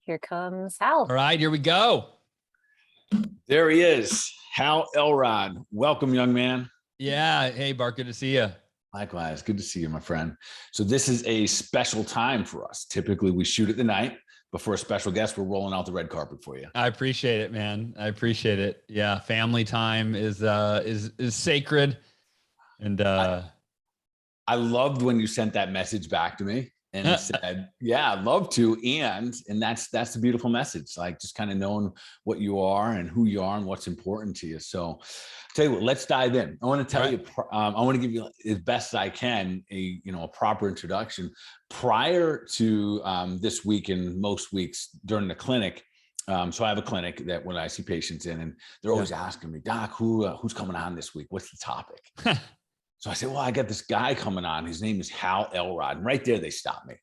Here comes All Hal. right, here we go. There he is, Hal Elrod. Welcome, young man. Yeah. Hey, Bart, good to see you. Likewise, good to see you, my friend. So this is a special time for us. Typically, we shoot at the night, but for a special guest, we're rolling out the red carpet for you. I appreciate it, man. I appreciate it. Yeah, family time is sacred, and I loved when you sent that message back to me and said, "Yeah, I'd love to." And that's the beautiful message. Like just kind of knowing what you are and who you are and what's important to you. So, I'll tell you what, let's dive in. I want to tell you, I want to give you as best as I can a proper introduction. Prior to this week and most weeks during the clinic. So I have a clinic that when I see patients in, and they're always asking me, "Doc, who's coming on this week? What's the topic?" So I said, well, I got this guy coming on. His name is Hal Elrod. And right there, they stopped me.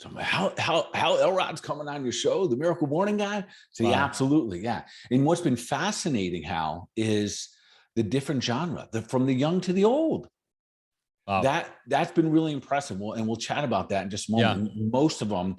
So I'm like, Hal Elrod's coming on your show, the Miracle Morning guy? So wow. Yeah, absolutely. Yeah. And what's been fascinating, Hal, is the different genre, from the young to the old. Wow. That's been really impressive. And we'll chat about that in just a moment. Yeah. Most of them,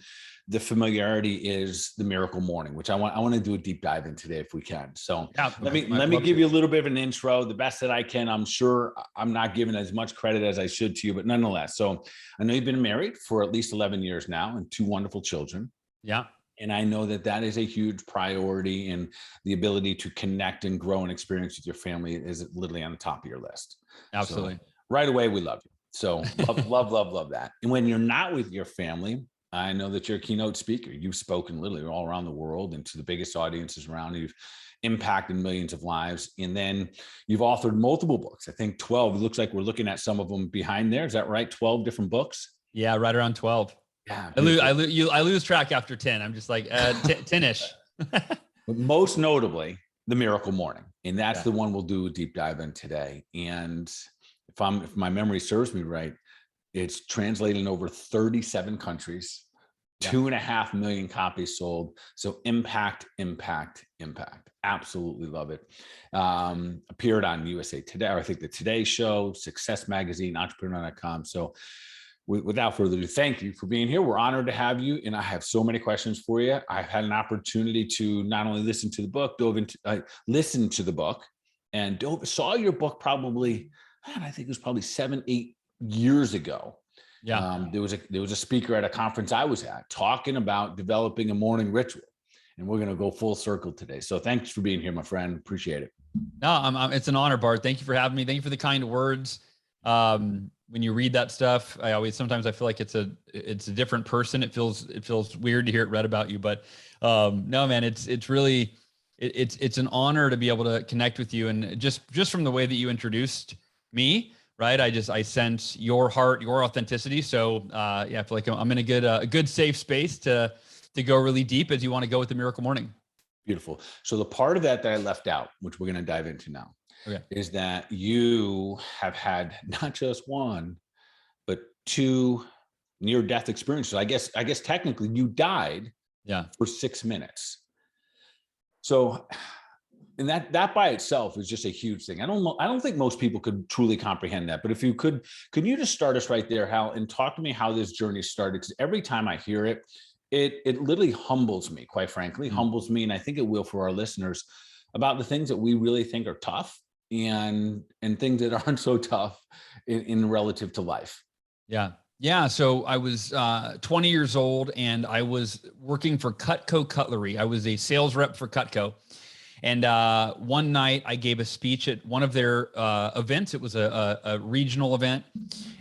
the familiarity is the Miracle Morning, which I want to do a deep dive in today if we can. So yeah, let me give you a little bit of an intro, the best that I can. I'm sure I'm not giving as much credit as I should to you, but nonetheless. So I know you've been married for at least 11 years now and 2 wonderful children. Yeah. And I know that is a huge priority, and the ability to connect and grow and experience with your family is literally on the top of your list. Absolutely. So, right away, we love you. So love that. And when you're not with your family, I know that you're a keynote speaker. You've spoken literally all around the world and to the biggest audiences around. You've impacted millions of lives. And then you've authored multiple books. I think 12. It looks like we're looking at some of them behind there. Is that right? 12 different books? Yeah, right around 12. Yeah. I lose track after 10. I'm just like 10-ish. But most notably, The Miracle Morning. And that's the one we'll do a deep dive in today. And if my memory serves me right, it's translated in over 37 countries, 2.5 million copies sold. So impact. Absolutely love it. Appeared on USA Today, or I think the Today Show, Success Magazine, Entrepreneur.com. So without further ado, thank you for being here. We're honored to have you. And I have so many questions for you. I've had an opportunity to not only listen to the book, listen to the book, and saw your book probably, I think it was probably 7-8 years ago. Yeah. There was a speaker at a conference I was at talking about developing a morning ritual, and we're going to go full circle today. So thanks for being here, my friend. Appreciate it. No, it's an honor, Bart. Thank you for having me. Thank you for the kind words. When you read that stuff, sometimes I feel like it's a different person. It feels weird to hear it read about you, but no, man, it's really, it's an honor to be able to connect with you. And just from the way that you introduced me, right? I sense your heart, your authenticity. So I feel like I'm in a good safe space to go really deep as you want to go with the Miracle Morning. Beautiful. So the part of that I left out, which we're going to dive into now, is that you have had not just 1, but 2 near-death experiences. I guess technically you died for 6 minutes. So, and that by itself is just a huge thing. I don't think most people could truly comprehend that. But if you could you just start us right there, Hal, and talk to me how this journey started? Because every time I hear it, it literally humbles me, quite frankly, humbles me. And I think it will for our listeners, about the things that we really think are tough and things that aren't so tough in relative to life. Yeah. Yeah. So I was 20 years old, and I was working for Cutco Cutlery. I was a sales rep for Cutco. And one night I gave a speech at one of their events. It was a regional event.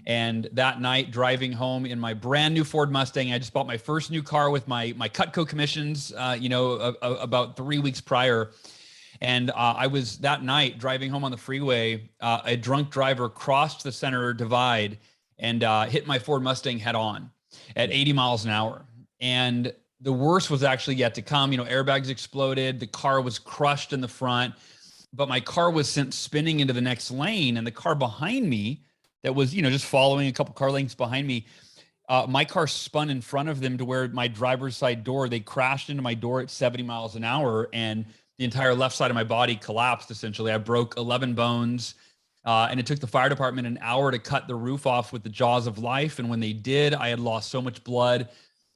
And that night, driving home in my brand new Ford Mustang, I just bought my first new car with my Cutco commissions, about 3 weeks prior. And I was that night driving home on the freeway. A drunk driver crossed the center divide and hit my Ford Mustang head on at 80 miles an hour. And the worst was actually yet to come. Airbags exploded. The car was crushed in the front, but my car was sent spinning into the next lane. And the car behind me that was, just following a couple car lengths behind me, my car spun in front of them to where my driver's side door, they crashed into my door at 70 miles an hour. And the entire left side of my body collapsed. Essentially, I broke 11 bones. And it took the fire department an hour to cut the roof off with the jaws of life. And when they did, I had lost so much blood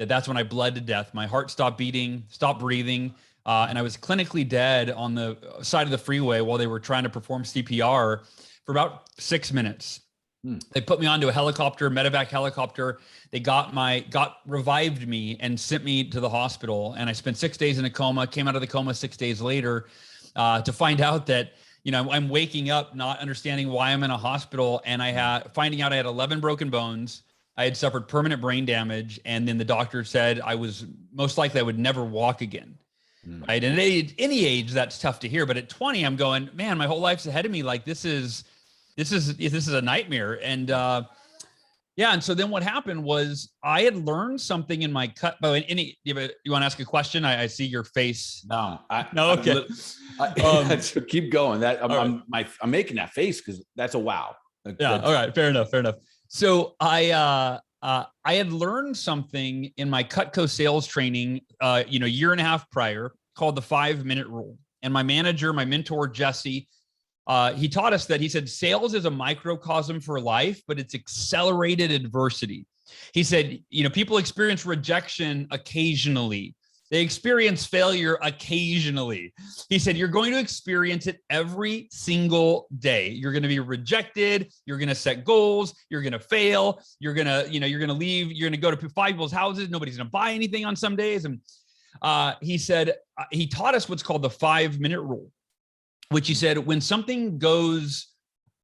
that's when I bled to death. My heart stopped beating, stopped breathing. And I was clinically dead on the side of the freeway while they were trying to perform CPR for about 6 minutes. They put me onto a helicopter, medevac helicopter. They revived me and sent me to the hospital. And I spent 6 days in a coma, came out of the coma 6 days later to find out that, I'm waking up, not understanding why I'm in a hospital. And finding out I had 11 broken bones. I had suffered permanent brain damage. And then the doctor said I was most likely I would never walk again. Right. And at any age, that's tough to hear. But at 20, I'm going, man, my whole life's ahead of me. Like this is a nightmare. And and so then what happened was I had learned something in my cut. Oh, you want to ask a question? I see your face. No. Okay. So keep going. I'm making that face because that's a wow. All right. Fair enough. So I had learned something in my Cutco sales training, a year and a half prior, called the 5-minute rule. And my manager, my mentor, Jesse, he taught us that. He said, sales is a microcosm for life, but it's accelerated adversity. He said, people experience rejection occasionally. They experience failure occasionally. He said, you're going to experience it every single day. You're going to be rejected. You're going to set goals. You're going to fail. You're going to, you're going to leave. You're going to go to 5 people's houses. Nobody's going to buy anything on some days. And he said, he taught us what's called the 5-minute rule, which he said, when something goes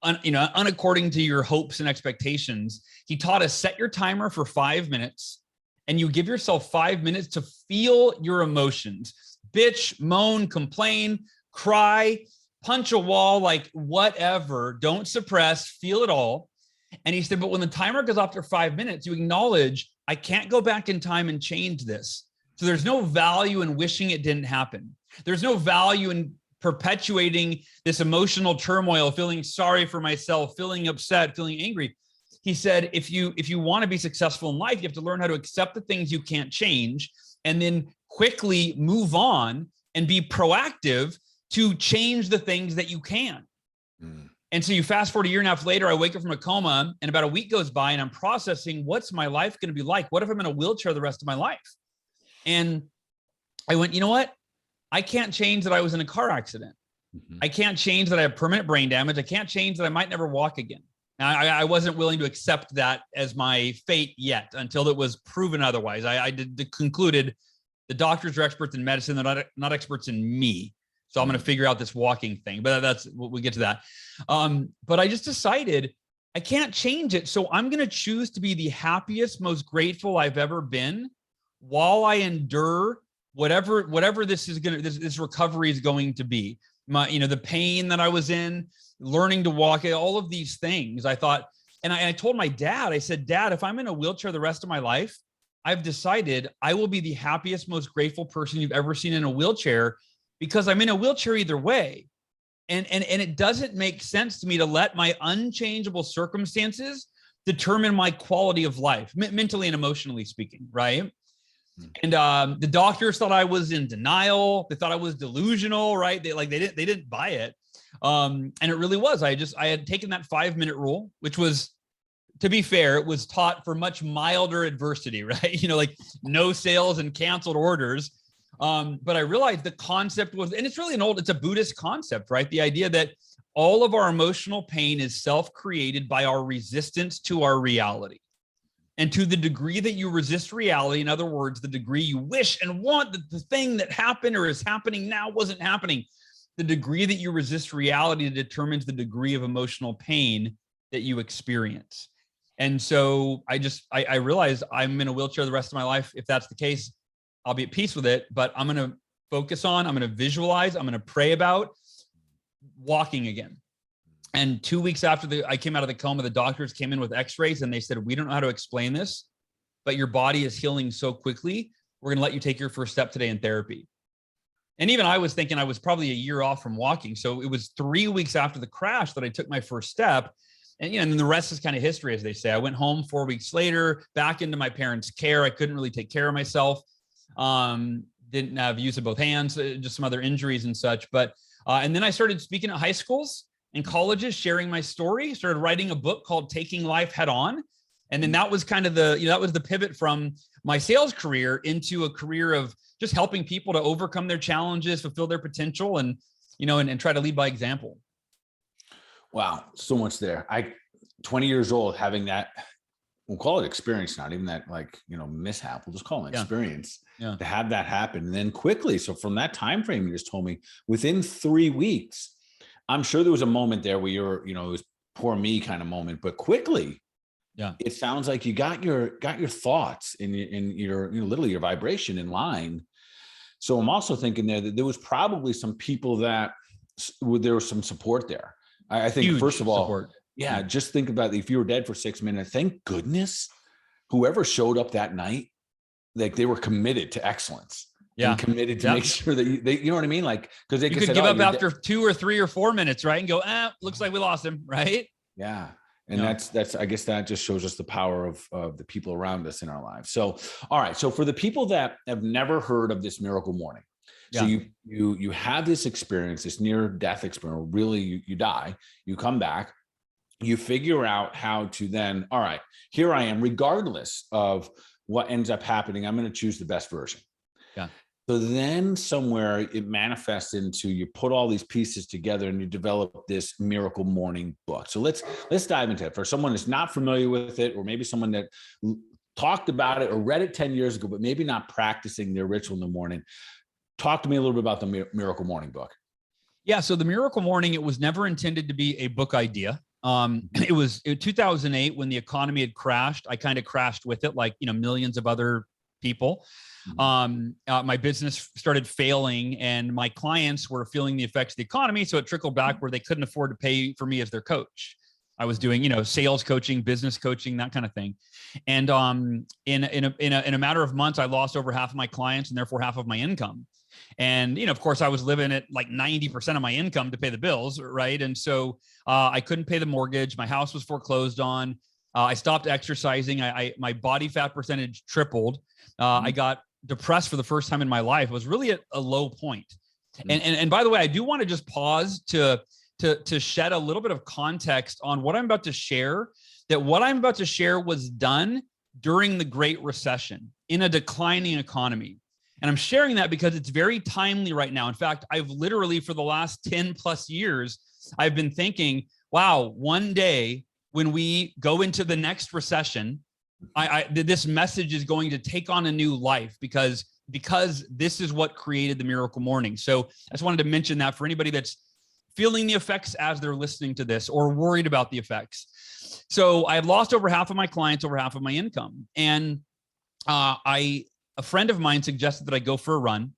unaccording to your hopes and expectations, he taught us set your timer for 5 minutes. And you give yourself 5 minutes to feel your emotions, bitch, moan, complain, cry, punch a wall, like whatever. Don't suppress, feel it all. And he said, but when the timer goes off after 5 minutes, you acknowledge, I can't go back in time and change this. So there's no value in wishing it didn't happen. There's no value in perpetuating this emotional turmoil, feeling sorry for myself, feeling upset, feeling angry. He said, if you want to be successful in life, you have to learn how to accept the things you can't change and then quickly move on and be proactive to change the things that you can. And so you fast forward a year and a half later, I wake up from a coma and about a week goes by and I'm processing, what's my life going to be like? What if I'm in a wheelchair the rest of my life? And I went, you know what? I can't change that I was in a car accident. I can't change that I have permanent brain damage. I can't change that I might never walk again. Now, I wasn't willing to accept that as my fate yet until it was proven otherwise. I concluded the doctors are experts in medicine. They're not experts in me. So I'm going to figure out this walking thing, but we'll get to that. But I just decided I can't change it. So I'm going to choose to be the happiest, most grateful I've ever been while I endure whatever this recovery is going to be. The pain that I was in, learning to walk, all of these things. I thought, and I told my dad, I said, Dad, if I'm in a wheelchair the rest of my life, I've decided I will be the happiest, most grateful person you've ever seen in a wheelchair because I'm in a wheelchair either way. And it doesn't make sense to me to let my unchangeable circumstances determine my quality of life, mentally and emotionally speaking, right? And the doctors thought I was in denial. They thought I was delusional, right? They didn't buy it. And it really was. I had taken that 5-minute rule, which was, to be fair, it was taught for much milder adversity, right? Like no sales and canceled orders. But I realized the concept was, and it's really it's a Buddhist concept, right? The idea that all of our emotional pain is self-created by our resistance to our reality. And to the degree that you resist reality, in other words, the degree you wish and want that the thing that happened or is happening now wasn't happening, the degree that you resist reality determines the degree of emotional pain that you experience. And so I realized I'm in a wheelchair the rest of my life. If that's the case, I'll be at peace with it, but I'm going to focus on, I'm going to visualize, I'm going to pray about walking again. And 2 weeks after I came out of the coma, the doctors came in with x-rays and they said, we don't know how to explain this, but your body is healing so quickly. We're going to let you take your first step today in therapy. And even I was thinking I was probably a year off from walking. So it was 3 weeks after the crash that I took my first step. And, and then the rest is kind of history, as they say. I went home 4 weeks later, back into my parents' care. I couldn't really take care of myself. Didn't have use of both hands, just some other injuries and such. But, and then I started speaking at high schools and colleges, sharing my story, started writing a book called Taking Life Head On. And then that was kind of that was the pivot from my sales career into a career of just helping people to overcome their challenges, fulfill their potential, and, and try to lead by example. Wow. So much there. 20 years old, having that, we'll call it experience, not even that mishap. We'll just call it experience to have that happen. And then quickly. So from that time frame you just told me, within 3 weeks, I'm sure there was a moment there where you're, it was poor me kind of moment, but quickly, it sounds like you got your thoughts and your literally your vibration in line. So I'm also thinking there that there was probably some people that there was some support there. I think huge first of all, support. Just think about if you were dead for 6 minutes, thank goodness whoever showed up that night, like they were committed to excellence. And committed to make sure that they, you know what I mean? Like, because they could give up after 2 or 3 or 4 minutes, right? And go, looks like we lost him, right? Yeah. And that's, I guess that just shows us the power of the people around us in our lives. So, all right. So for the people that have never heard of this miracle morning, so you have this experience, this near death experience, really you die, you come back, you figure out how to then, all right, here I am, regardless of what ends up happening, I'm going to choose the best version. Yeah. So then somewhere it manifests into, you put all these pieces together and you develop this miracle morning book. So let's dive into it. For someone that's not familiar with it, or maybe someone that talked about it or read it 10 years ago, but maybe not practicing their ritual in the morning. Talk to me a little bit about the Miracle Morning book. Yeah. So the Miracle Morning, it was never intended to be a book idea. It was 2008 when the economy had crashed. I kind of crashed with it, like, millions of other people. My business started failing and my clients were feeling the effects of the economy. So it trickled back where they couldn't afford to pay for me as their coach. I was doing, sales coaching, business coaching, that kind of thing. And in a matter of months, I lost over half of my clients and therefore half of my income. And, of course, I was living at like 90% of my income to pay the bills, right? And so I couldn't pay the mortgage. My house was foreclosed on. I stopped exercising. My body fat percentage tripled. I got depressed for the first time in my life. It was really at a low point. And by the way, I do want to just pause to shed a little bit of context on what I'm about to share, that what I'm about to share was done during the Great Recession in a declining economy. And I'm sharing that because it's very timely right now. In fact, I've literally, for the last 10 plus years, I've been thinking, wow, one day when we go into the next recession, this message is going to take on a new life because this is what created the Miracle Morning. So I just wanted to mention that for anybody that's feeling the effects as they're listening to this or worried about the effects. So I had lost over half of my clients, over half of my income. And a friend of mine suggested that I go for a run.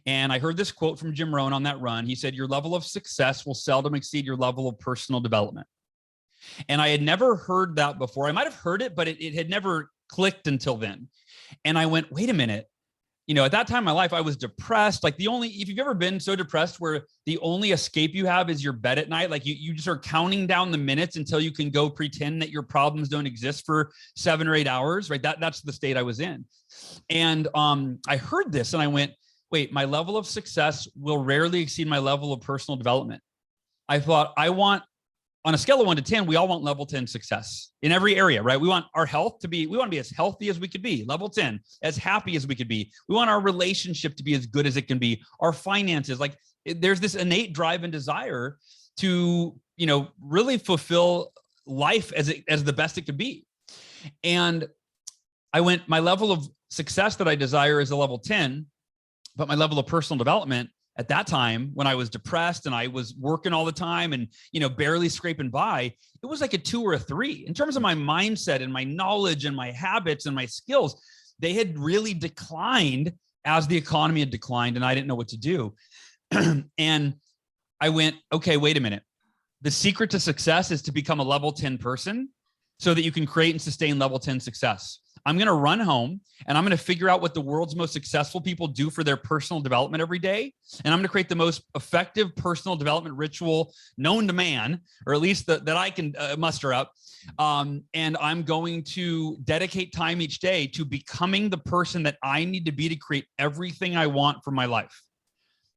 And I heard this quote from Jim Rohn on that run. He said, "Your level of success will seldom exceed your level of personal development." And I had never heard that before. I might've heard it, but it had never clicked until then. And I went, wait a minute. At that time in my life, I was depressed. Like if you've ever been so depressed where the only escape you have is your bed at night, like you just are counting down the minutes until you can go pretend that your problems don't exist for 7 or 8 hours, right? That's the state I was in. And I heard this and I went, wait, my level of success will rarely exceed my level of personal development. I thought on a scale of 1 to 10, we all want level 10 success in every area, right? We want our health we want to be as healthy as we could be, level 10, as happy as we could be. We want our relationship to be as good as it can be. Our finances, there's this innate drive and desire to, really fulfill life as the best it could be. And I went, my level of success that I desire is a level 10, but my level of personal development at that time when I was depressed and I was working all the time and, barely scraping by, it was like a 2 or a 3 in terms of my mindset and my knowledge and my habits and my skills. They had really declined as the economy had declined and I didn't know what to do. And I went, okay, wait a minute. The secret to success is to become a level 10 person so that you can create and sustain level 10 success. I'm going to run home and I'm going to figure out what the world's most successful people do for their personal development every day. And I'm going to create the most effective personal development ritual known to man, or at least that I can muster up. And I'm going to dedicate time each day to becoming the person that I need to be to create everything I want for my life.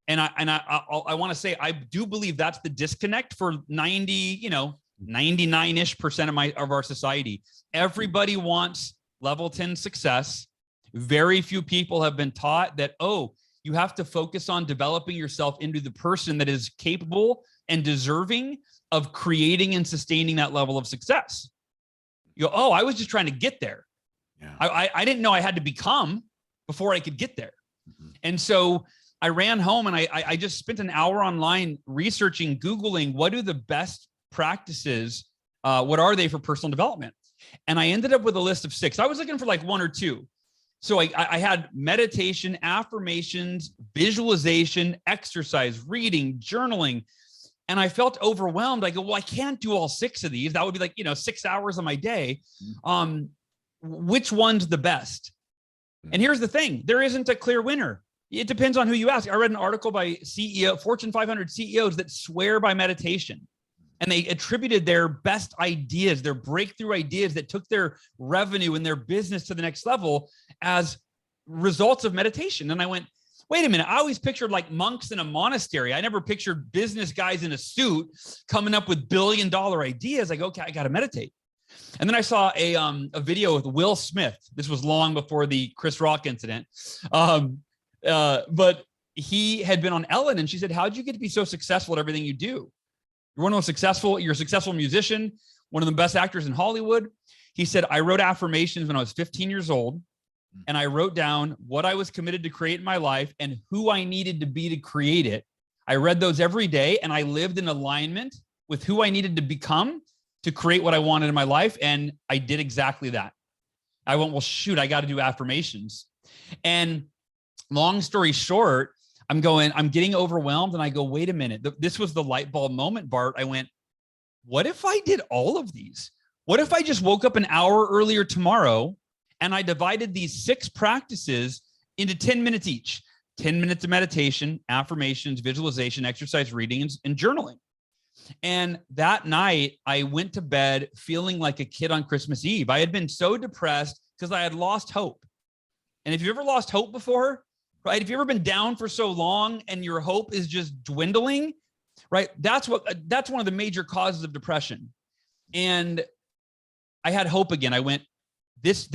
And I want to say, I do believe that's the disconnect for 90, 99% of our society. Everybody wants level 10 success. Very few people have been taught that, oh, you have to focus on developing yourself into the person that is capable and deserving of creating and sustaining that level of success. You go, oh, I was just trying to get there. Yeah. I didn't know I had to become before I could get there. And so I ran home and I just spent an hour online researching, Googling, what are the best practices? What are they for personal development? And I ended up with a list of 6. I was looking for like 1 or 2. So I had meditation, affirmations, visualization, exercise, reading, journaling, and I felt overwhelmed. I go, well, I can't do all 6 of these. That would be like, 6 hours of my day. Which one's the best? And here's the thing. There isn't a clear winner. It depends on who you ask. I read an article by Fortune 500 CEOs that swear by meditation. And they attributed their best ideas, their breakthrough ideas that took their revenue and their business to the next level as results of meditation. And I went, wait a minute. I always pictured like monks in a monastery. I never pictured business guys in a suit coming up with billion-dollar ideas. I go, okay, I got to meditate. And then I saw a video with Will Smith. This was long before the Chris Rock incident. But he had been on Ellen and she said, how'd you get to be so successful at everything you do? You're one of the most successful, you're a successful musician, one of the best actors in Hollywood. He said, I wrote affirmations when I was 15 years old, and I wrote down what I was committed to create in my life and who I needed to be to create it. I read those every day, and I lived in alignment with who I needed to become to create what I wanted in my life. And I did exactly that. I went, well, shoot, I got to do affirmations. And long story short, I'm getting overwhelmed, and I go, wait a minute. This was the light bulb moment, Bart. I went, what if I did all of these? What if I just woke up an hour earlier tomorrow and I divided these 6 practices into 10 minutes each? 10 minutes of meditation, affirmations, visualization, exercise, reading, and journaling. And that night I went to bed feeling like a kid on Christmas Eve. I had been so depressed because I had lost hope. And if you've ever lost hope before, right? If you've ever been down for so long and your hope is just dwindling, right? That's one of the major causes of depression. And I had hope again. I went, this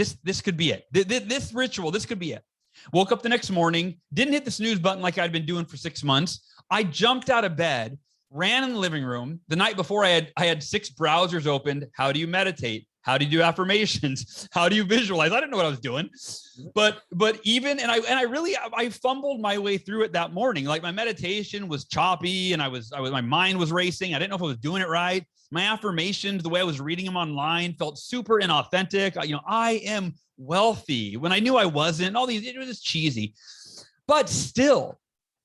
could be it. This ritual, this could be it. Woke up the next morning, didn't hit the snooze button like I'd been doing for 6 months. I jumped out of bed, ran in the living room. The night before I had 6 browsers opened. How do you meditate? How do you do affirmations? How do you visualize? I didn't know what I was doing, but even, and I fumbled my way through it that morning. Like my meditation was choppy and my mind was racing. I didn't know if I was doing it right. My affirmations, the way I was reading them online, felt super inauthentic. I am wealthy when I knew I wasn't. All these, it was just cheesy. But still,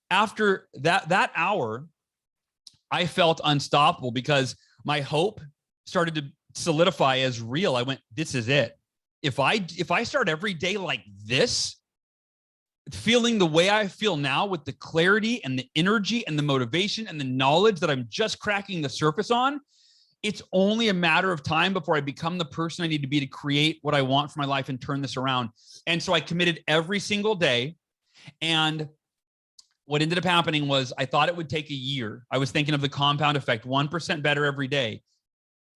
after that hour, I felt unstoppable because my hope started to solidify as real. I went, this is it. If I start every day like this, feeling the way I feel now with the clarity and the energy and the motivation and the knowledge that I'm just cracking the surface on, it's only a matter of time before I become the person I need to be to create what I want for my life and turn this around. And so I committed every single day. And what ended up happening was I thought it would take a year. I was thinking of the compound effect, 1% better every day.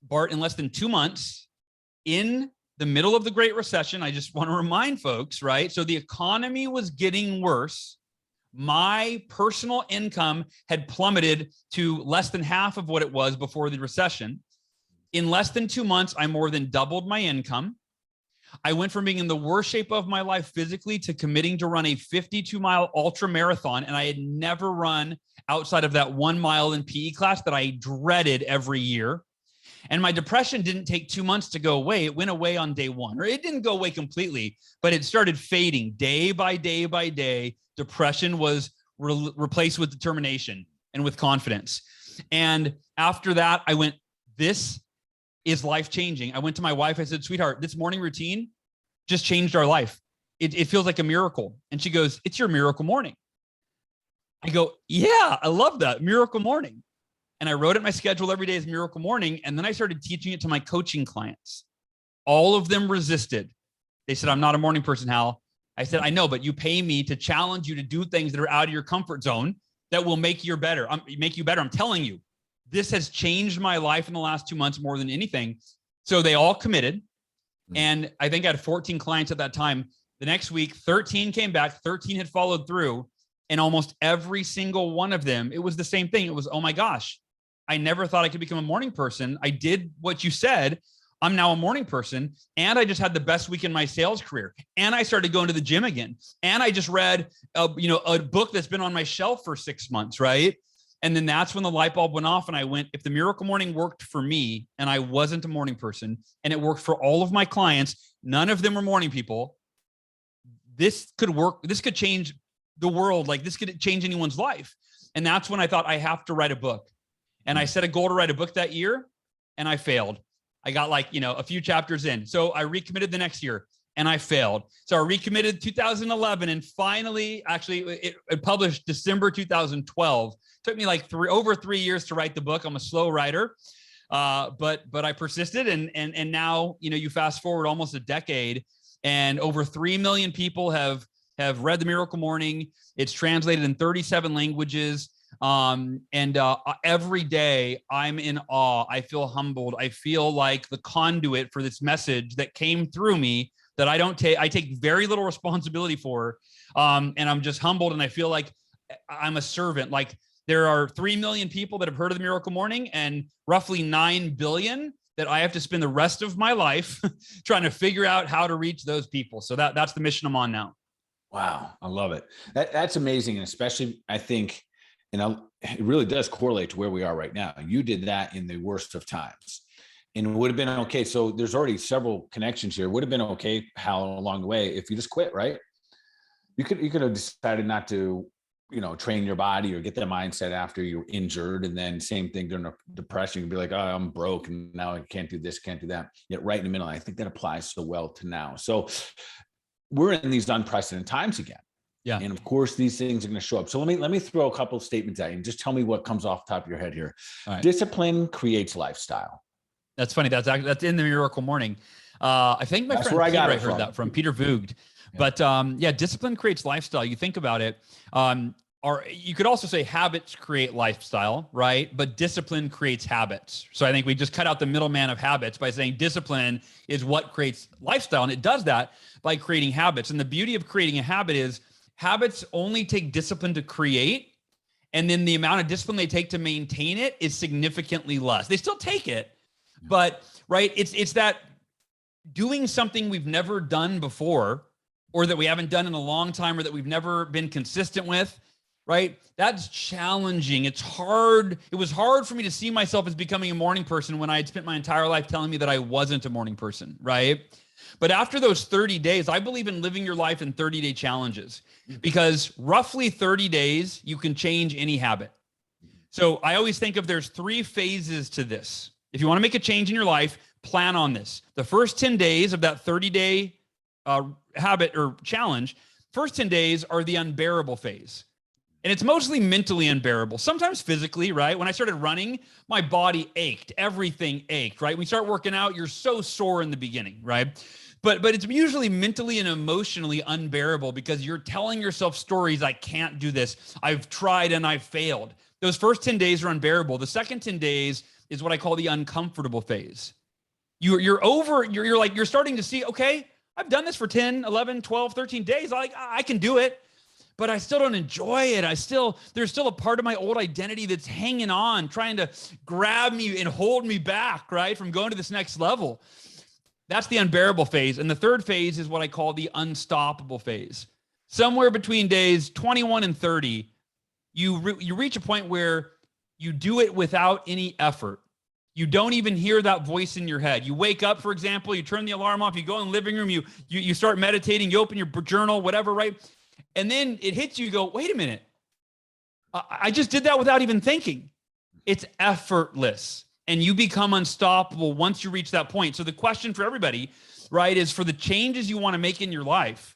Bart, in less than 2 months, in the middle of the Great Recession, I just want to remind folks, right? So the economy was getting worse. My personal income had plummeted to less than half of what it was before the recession. In less than 2 months, I more than doubled my income. I went from being in the worst shape of my life physically to committing to run a 52-mile ultra marathon. And I had never run outside of that 1 mile in PE class that I dreaded every year. And my depression didn't take 2 months to go away. It went away on day 1, or it didn't go away completely, but it started fading day by day by day. Depression was replaced with determination and with confidence. And after that, I went, this is life-changing. I went to my wife. I said, sweetheart, this morning routine just changed our life. It feels like a miracle. And she goes, it's your miracle morning. I go, yeah, I love that. Miracle morning. And I wrote it in my schedule every day as Miracle Morning. And then I started teaching it to my coaching clients. All of them resisted. They said, I'm not a morning person, Hal. I said, I know, but you pay me to challenge you to do things that are out of your comfort zone that will make you better. I'm telling you. this has changed my life in the last 2 months more than anything. So they all committed. And I think I had 14 clients at that time. The next week, 13 came back, 13 had followed through. And almost every single one of them, it was the same thing. It was, oh my gosh, I never thought I could become a morning person. I did what you said. I'm now a morning person. And I just had the best week in my sales career. And I started going to the gym again. And I just read, a book that's been on my shelf for 6 months, right? And then that's when the light bulb went off and I went, if the Miracle Morning worked for me and I wasn't a morning person and it worked for all of my clients, none of them were morning people, this could work. This could change the world. Like this could change anyone's life. And that's when I thought I have to write a book. And I set a goal to write a book that year and I failed. I got a few chapters in. So I recommitted the next year and I failed. So I recommitted 2011 and finally, actually it published December 2012. Took me over 3 years to write the book. I'm a slow writer, but I persisted. And now, you fast forward almost a decade and over 3 million people have read the Miracle Morning. It's translated in 37 languages. Every day I'm in awe. I feel humbled. I feel like the conduit for this message that came through me that I take very little responsibility for. And I'm just humbled. And I feel like I'm a servant. Like there are 3 million people that have heard of the Miracle Morning and roughly 9 billion that I have to spend the rest of my life trying to figure out how to reach those people. So that's the mission I'm on now. Wow. I love it. That's amazing. And especially I think, it really does correlate to where we are right now. You did that in the worst of times and it would have been okay. So there's already several connections here. It would have been okay, Hal, along the way, if you just quit, right? You could have decided not to, train your body or get that mindset after you're injured. And then same thing during depression, you'd be like, oh, I'm broke and now I can't do this, can't do that. Yet right in the middle, I think that applies so well to now. So we're in these unprecedented times again. Yeah. And of course, these things are going to show up. So let me throw a couple of statements at you and just tell me what comes off the top of your head here. Right. Discipline creates lifestyle. That's funny. That's in the Miracle Morning. I think my friend Peter, I heard that from Peter Voogd. Yeah. But discipline creates lifestyle. You think about it. Or you could also say habits create lifestyle, right? But discipline creates habits. So I think we just cut out the middleman of habits by saying discipline is what creates lifestyle. And it does that by creating habits. And the beauty of creating a habit is habits only take discipline to create. And then the amount of discipline they take to maintain it is significantly less. They still take it, but right. It's that doing something we've never done before, or that we haven't done in a long time, or that we've never been consistent with, right? That's challenging. It's hard. It was hard for me to see myself as becoming a morning person when I had spent my entire life telling me that I wasn't a morning person, right? But after those 30 days, I believe in living your life in 30-day challenges, because roughly 30 days, you can change any habit. So I always think of there's 3 phases to this. If you want to make a change in your life, plan on this. The first 10 days of that 30-day habit or challenge, first 10 days are the unbearable phase. And it's mostly mentally unbearable, sometimes physically, right? When I started running, my body ached, everything ached, right? When you start working out, you're so sore in the beginning, right? But it's usually mentally and emotionally unbearable because you're telling yourself stories, I can't do this. I've tried and I've failed. Those first 10 days are unbearable. The second 10 days is what I call the uncomfortable phase. You're starting to see, okay, I've done this for 10, 11, 12, 13 days. I can do it. But I still don't enjoy it. There's still a part of my old identity that's hanging on, trying to grab me and hold me back, right, from going to this next level. That's the unbearable phase. And the third phase is what I call the unstoppable phase. Somewhere between days 21 and 30, you reach a point where you do it without any effort. You don't even hear that voice in your head. You wake up, for example, you turn the alarm off, you go in the living room, you start meditating, you open your journal, whatever, right? And then it hits you, go, wait a minute. I just did that without even thinking. It's effortless. And you become unstoppable once you reach that point. So the question for everybody, right, is for the changes you want to make in your life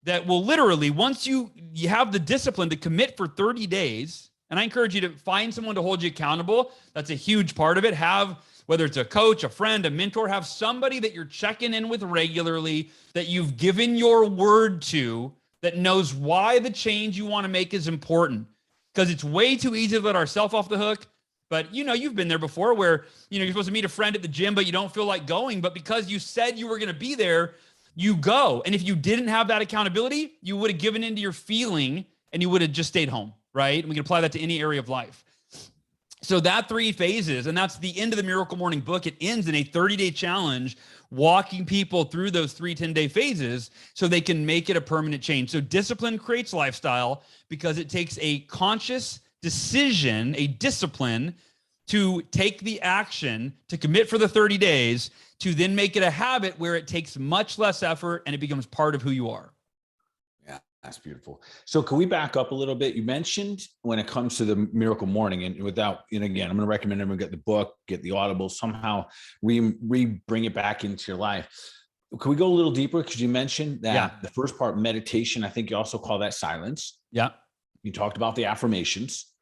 that will literally, once you have the discipline to commit for 30 days, and I encourage you to find someone to hold you accountable. That's a huge part of it. Whether it's a coach, a friend, a mentor, have somebody that you're checking in with regularly, that you've given your word to, that knows why the change you want to make is important. Because it's way too easy to let ourselves off the hook But you've been there before where, you're supposed to meet a friend at the gym, but you don't feel like going. But because you said you were going to be there, you go. And if you didn't have that accountability, you would have given into your feeling and you would have just stayed home, right? And we can apply that to any area of life. So that 3 phases, and that's the end of the Miracle Morning book. It ends in a 30-day challenge, walking people through those 3 10-day phases so they can make it a permanent change. So discipline creates lifestyle because it takes a conscious decision, a discipline to take the action, to commit for the 30 days, to then make it a habit where it takes much less effort and it becomes part of who you are. Yeah, that's beautiful. So can we back up a little bit? You mentioned when it comes to the Miracle Morning, and again, I'm going to recommend everyone get the book, get the Audible, somehow bring it back into your life. Can we go a little deeper? Because you mentioned that the first part, meditation, I think you also call that silence. Yeah. You talked about the affirmations.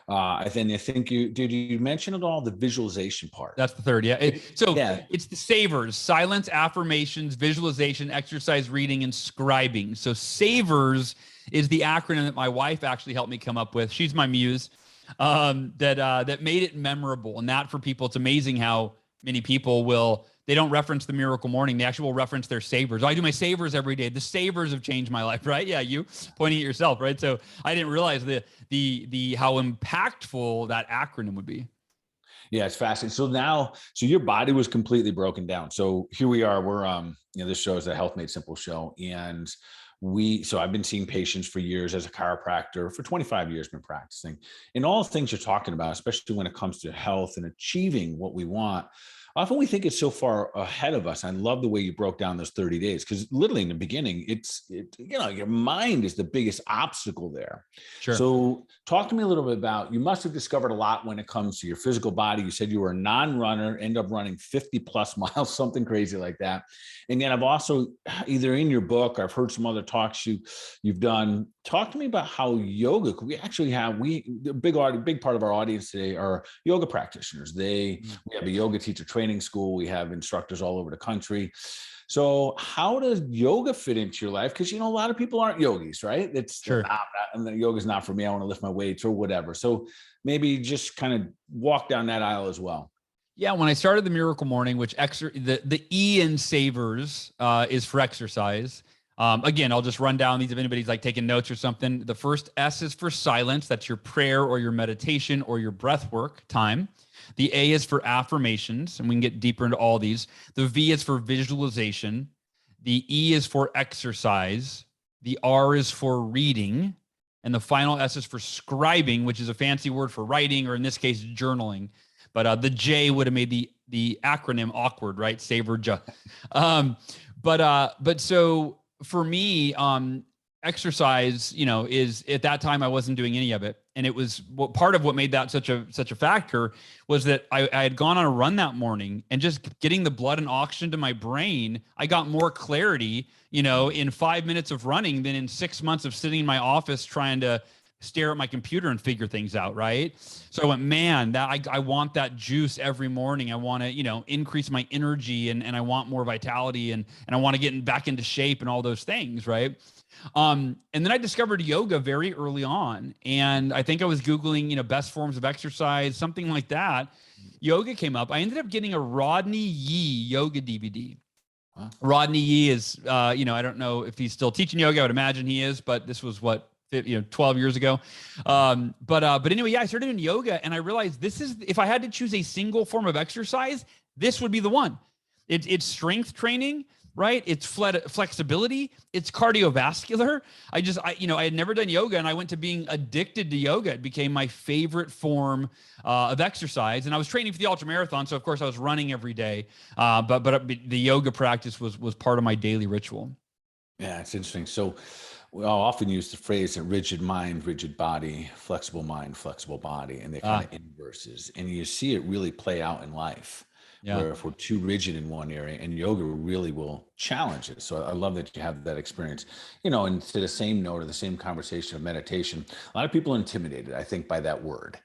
I think you mentioned it all, the visualization part. That's the third. Yeah. It's the savers: silence, affirmations, visualization, exercise, reading, and scribing. So savers is the acronym that my wife actually helped me come up with. She's my muse, that made it memorable. And that for people, it's amazing how many people they don't reference the Miracle Morning. They actually will reference their savers. I do my savers every day. The savers have changed my life, right? Yeah, you pointing at yourself, right? So I didn't realize the how impactful that acronym would be. Yeah, it's fascinating. So your body was completely broken down. So here we are. We're this show is a Health Made Simple show, and I've been seeing patients for years as a chiropractor. For 25 years, been practicing. And all the things you're talking about, especially when it comes to health and achieving what we want, often we think it's so far ahead of us. I love the way you broke down those 30 days, because literally in the beginning, your mind is the biggest obstacle there. Sure. So talk to me a little bit about, you must have discovered a lot when it comes to your physical body. You said you were a non-runner, end up running 50 plus miles, something crazy like that. And then I've also, either in your book or I've heard some other talks you've done, talk to me about how yoga, we actually have, the big part of our audience today are yoga practitioners. We have a yoga teacher training school. We have instructors all over the country. So how does yoga fit into your life? Because, a lot of people aren't yogis, right? It's sure. Yoga's not for me. I want to lift my weights or whatever. So maybe just kind of walk down that aisle as well. Yeah, when I started the Miracle Morning, which the E in savers is for exercise. Again, I'll just run down these if anybody's like taking notes or something. The first S is for silence. That's your prayer or your meditation or your breath work time. The A is for affirmations, and we can get deeper into all these. The V is for visualization. The E is for exercise. The R is for reading. And the final S is for scribing, which is a fancy word for writing, or in this case, journaling. But the J would have made the acronym awkward, right? Savor J. But so for me, exercise, is at that time I wasn't doing any of it, and it was part of what made that such a factor was that I had gone on a run that morning, and just getting the blood and oxygen to my brain, I got more clarity, in 5 minutes of running than in 6 months of sitting in my office trying to stare at my computer and figure things out. Right. So I went, man, that I want that juice every morning. I want to, increase my energy and I want more vitality and I want to get back into shape and all those things. Right. And then I discovered yoga very early on. And I think I was Googling, best forms of exercise, something like that. Yoga came up. I ended up getting a Rodney Yee yoga DVD. Huh? Rodney Yee is, I don't know if he's still teaching yoga. I would imagine he is, but this was 12 years ago. But anyway, yeah, I started doing yoga and I realized if I had to choose a single form of exercise, this would be the one. It's strength training, right? It's flexibility. It's cardiovascular. I had never done yoga and I went to being addicted to yoga. It became my favorite form of exercise. And I was training for the ultra marathon. So of course I was running every day. But the yoga practice was part of my daily ritual. Yeah, it's interesting. So I'll often use the phrase rigid mind, rigid body, flexible mind, flexible body, and they're kind of inverses. And you see it really play out in life. Yeah. Where if we're too rigid in one area, and yoga really will challenge it. So I love that you have that experience, and to the same note or the same conversation of meditation, a lot of people are intimidated, I think, by that word.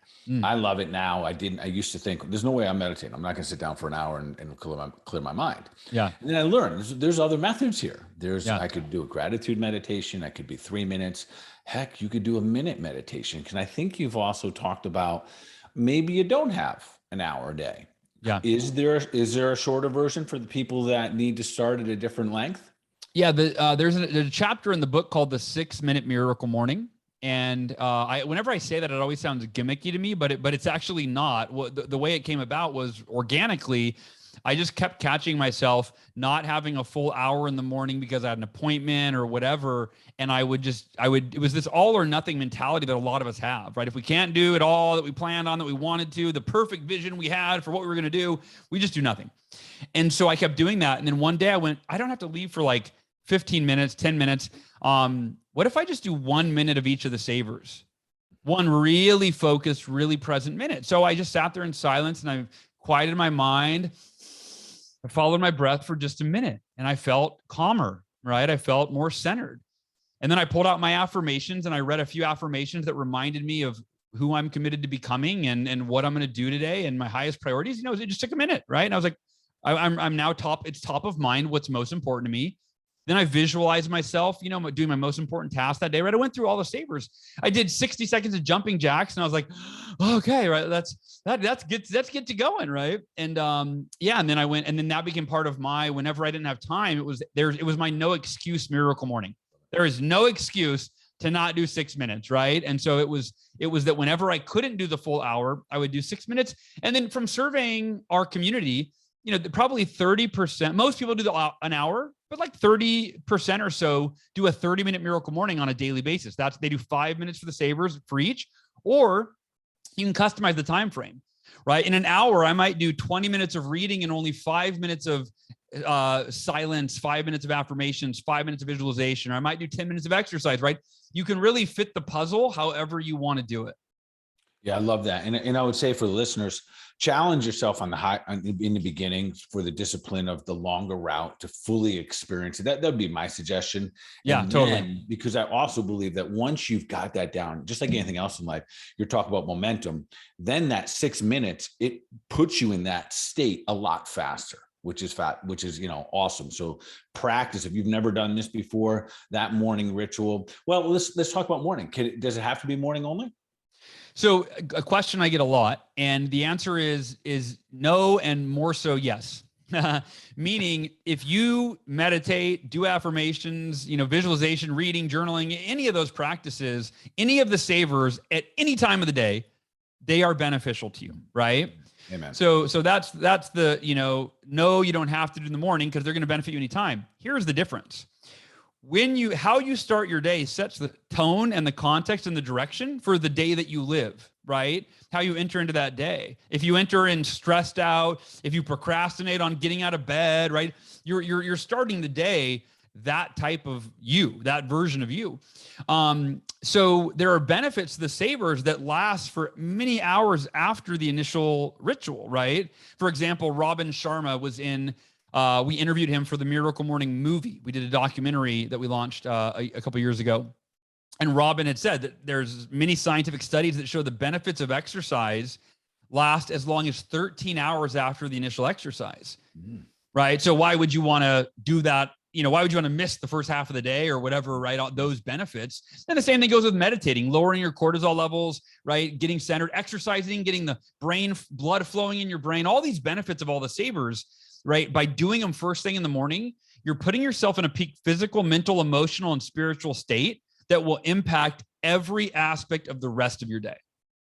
I love it now. I used to think there's no way I'm meditating. I'm not going to sit down for an hour and clear my mind. Yeah. And then I learned there's other methods here. I could do a gratitude meditation. I could be 3 minutes. Heck, you could do a minute meditation. Because I think you've also talked about maybe you don't have an hour a day. Yeah. Is there a shorter version for the people that need to start at a different length? Yeah. There's a chapter in the book called the 6-Minute Miracle Morning. And whenever I say that, it always sounds gimmicky to me, but it's actually not. The way it came about was organically. I just kept catching myself not having a full hour in the morning because I had an appointment or whatever. And it was this all or nothing mentality that a lot of us have, right? If we can't do it all that we planned on, that we wanted to, the perfect vision we had for what we were going to do, we just do nothing. And so I kept doing that. And then one day I went, I don't have to leave for like 15 minutes, 10 minutes. What if I just do 1 minute of each of the savers? One really focused, really present minute. So I just sat there in silence and I quieted my mind. I followed my breath for just a minute and I felt calmer, right? I felt more centered. And then I pulled out my affirmations and I read a few affirmations that reminded me of who I'm committed to becoming and what I'm going to do today and my highest priorities. It just took a minute, right? And I was like, I'm now it's top of mind, what's most important to me. Then I visualized myself, doing my most important task that day, right? I went through all the savers. I did 60 seconds of jumping jacks and I was like, okay, right. That's get to going. Right. And, and then I went, and then that became part of whenever I didn't have time, it was my no excuse miracle morning. There is no excuse to not do 6 minutes. Right. And so it was that whenever I couldn't do the full hour, I would do 6 minutes. And then from surveying our community, probably 30%, most people do an hour, but like 30% or so do a 30-minute miracle morning on a daily basis. They do 5 minutes for the savers for each, or you can customize the time frame, right? In an hour, I might do 20 minutes of reading and only 5 minutes of silence, 5 minutes of affirmations, 5 minutes of visualization, or I might do 10 minutes of exercise, right? You can really fit the puzzle however you want to do it. Yeah, I love that. And I would say for the listeners, challenge yourself in the beginning for the discipline of the longer route to fully experience it. That'd be my suggestion. Yeah, and totally. Then, because I also believe that once you've got that down, just like anything else in life, you're talking about momentum, then that 6 minutes, it puts you in that state a lot faster, which is awesome. So practice. If you've never done this before, that morning ritual. Well, let's talk about morning. Does it have to be morning only? So a question I get a lot, and the answer is no, and more so yes. Meaning, if you meditate, do affirmations, visualization, reading, journaling, any of those practices, any of the savers at any time of the day, they are beneficial to you, right? Amen. So that's the, no, you don't have to do in the morning because they're going to benefit you anytime. Here's the difference. How you start your day sets the tone and the context and the direction for the day that you live, right? How you enter into that day. If you enter in stressed out, if you procrastinate on getting out of bed, right? You're starting the day that type of you, that version of you. So there are benefits to the savers that last for many hours after the initial ritual, right? For example, Robin Sharma was we interviewed him for the Miracle Morning movie. We did a documentary that we launched a couple years ago. And Robin had said that there's many scientific studies that show the benefits of exercise last as long as 13 hours after the initial exercise, right? So why would you want to do that? Why would you want to miss the first half of the day or whatever, right? Those benefits. And the same thing goes with meditating, lowering your cortisol levels, right? Getting centered, exercising, getting the blood flowing in your brain, all these benefits of all the savers, right? By doing them first thing in the morning, you're putting yourself in a peak physical, mental, emotional, and spiritual state that will impact every aspect of the rest of your day.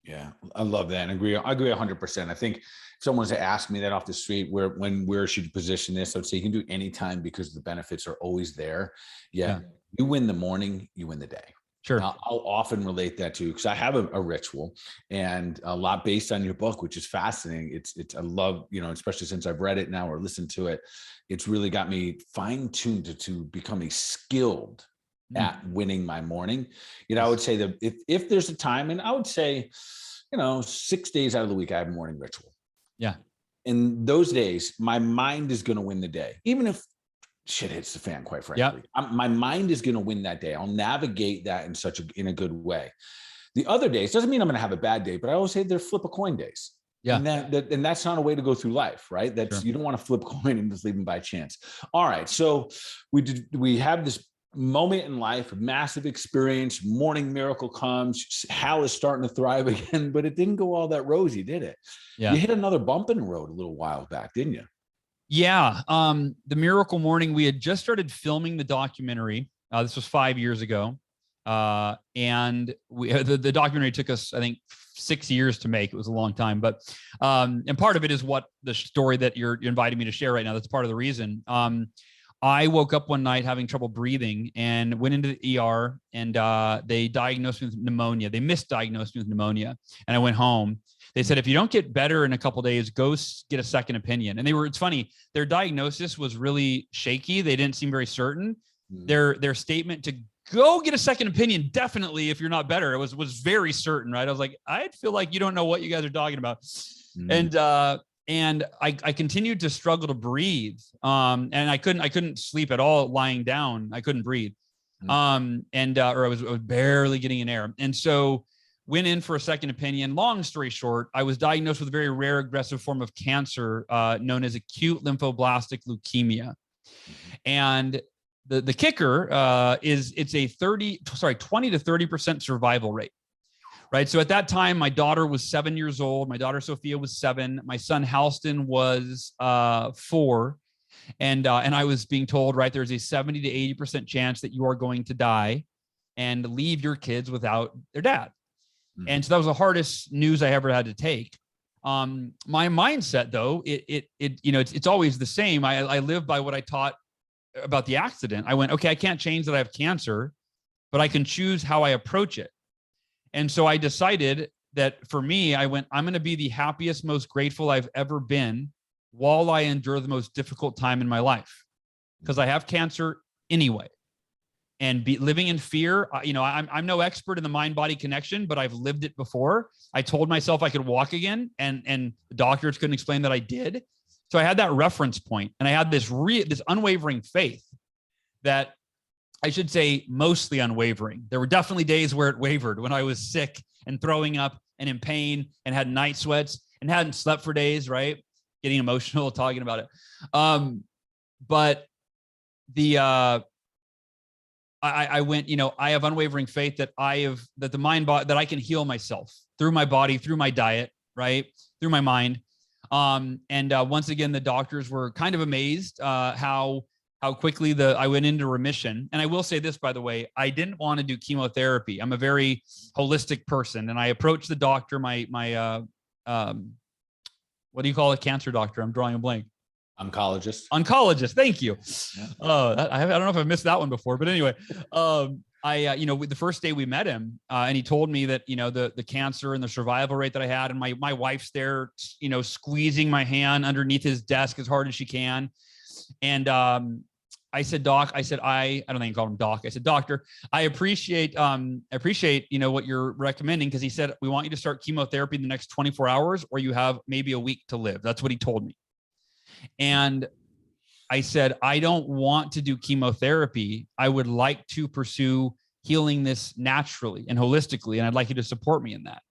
Yeah, I love that. And I agree 100%. I think if someone was to ask me that off the street, where should you position this? I would say you can do any time because the benefits are always there. Yeah. You win the morning, you win the day. Sure. I'll often relate that to, because I have a ritual and a lot based on your book, which is fascinating. It's I love, especially since I've read it now or listened to it, it's really got me fine-tuned to becoming skilled at winning my morning. I would say that if there's a time, and I would say, 6 days out of the week, I have a morning ritual. Yeah. In those days, my mind is going to win the day. Even if shit hits the fan, quite frankly, my mind is going to win that day. I'll navigate that in a good way. The other days doesn't mean I'm going to have a bad day, but I always say they're flip a coin days. Yeah. And that's not a way to go through life, right? You don't want to flip a coin and just leave them by chance. All right. So we have this moment in life, a massive experience, morning miracle comes, Hal is starting to thrive again, but it didn't go all that rosy, did it? Yeah. You hit another bump in the road a little while back, didn't you? Yeah. The Miracle Morning, we had just started filming the documentary. This was 5 years ago. And the documentary took us, I think, 6 years to make. It was a long time, but and part of it is what the story that you're inviting me to share right now. That's part of the reason. I woke up one night having trouble breathing and went into the ER, and they diagnosed me with pneumonia. They misdiagnosed me with pneumonia, and I went home. They said, if you don't get better in a couple of days, go get a second opinion. And it's funny, their diagnosis was really shaky. They didn't seem very certain. Their statement to go get a second opinion, definitely, if you're not better, it was very certain, right? I was like, I feel like you don't know what you guys are talking about. And I continued to struggle to breathe. And I couldn't sleep at all lying down. I couldn't breathe. Or I was barely getting an air. And so went in for a second opinion. Long story short, I was diagnosed with a very rare aggressive form of cancer known as acute lymphoblastic leukemia. And the kicker is it's a 20 to 30% survival rate. Right. So at that time, my daughter was 7 years old. My daughter, Sophia, was 7. My son, Halston, was 4. And I was being told, right, there's a 70 to 80% chance that you are going to die and leave your kids without their dad. And so that was the hardest news I ever had to take. My mindset, though, it's always the same. I live by what I taught about the accident. I went, okay, I can't change that I have cancer, but I can choose how I approach it. And so I decided that for me, I went, I'm going to be the happiest, most grateful I've ever been while I endure the most difficult time in my life, because I have cancer anyway. And living in fear, I'm no expert in the mind-body connection, but I've lived it before. I told myself I could walk again, and the doctors couldn't explain that I did. So I had that reference point, and I had this unwavering faith that, I should say, mostly unwavering. There were definitely days where it wavered, when I was sick and throwing up and in pain and had night sweats and hadn't slept for days, right? Getting emotional talking about it. But I went, I have unwavering faith that the mind body, that I can heal myself through my body, through my diet, right? Through my mind. Once again, the doctors were kind of amazed how quickly I went into remission. And I will say this, by the way, I didn't want to do chemotherapy. I'm a very holistic person, and I approached the doctor, my what do you call a cancer doctor? I'm drawing a blank. Oncologist. Thank you. Yeah. I don't know if I've missed that one before, but anyway, the first day we met him, and he told me that, the cancer and the survival rate that I had, and my wife's there, squeezing my hand underneath his desk as hard as she can. And I said, Doc, I don't think I called him Doc. I said, Doctor, I appreciate, what you're recommending. Cause he said, we want you to start chemotherapy in the next 24 hours, or you have maybe a week to live. That's what he told me. And I said, I don't want to do chemotherapy. I would like to pursue healing this naturally and holistically. And I'd like you to support me in that.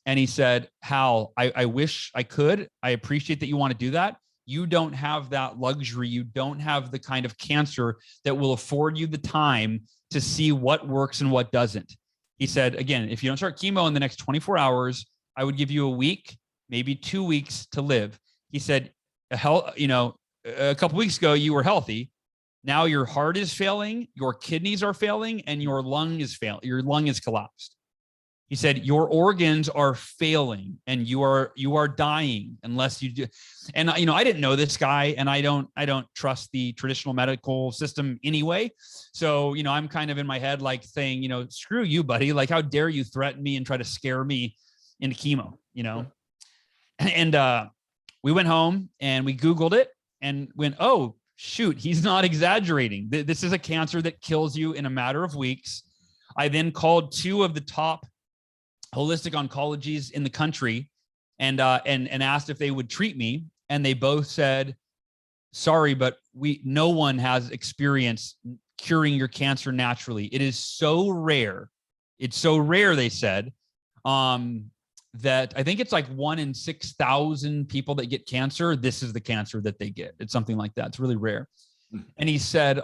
And he said, Hal, I wish I could. I appreciate that you want to do that. You don't have that luxury. You don't have the kind of cancer that will afford you the time to see what works and what doesn't. He said, again, if you don't start chemo in the next 24 hours, I would give you a week, maybe 2 weeks to live. He said, a couple weeks ago, you were healthy. Now your heart is failing, your kidneys are failing, and your lung is failing. Your lung is collapsed. He said, your organs are failing and you are dying unless you do. And, I didn't know this guy, and I don't trust the traditional medical system anyway. So, I'm kind of in my head, like saying, screw you, buddy. Like, how dare you threaten me and try to scare me into chemo, And we went home and we Googled it and went, oh, shoot, he's not exaggerating. This is a cancer that kills you in a matter of weeks. I then called 2 of the top holistic oncologies in the country and asked if they would treat me. And they both said, sorry, but no one has experience curing your cancer naturally. It is so rare. It's so rare, they said, that I think it's like 1 in 6,000 people that get cancer. This is the cancer that they get. It's something like that. It's really rare. And he said,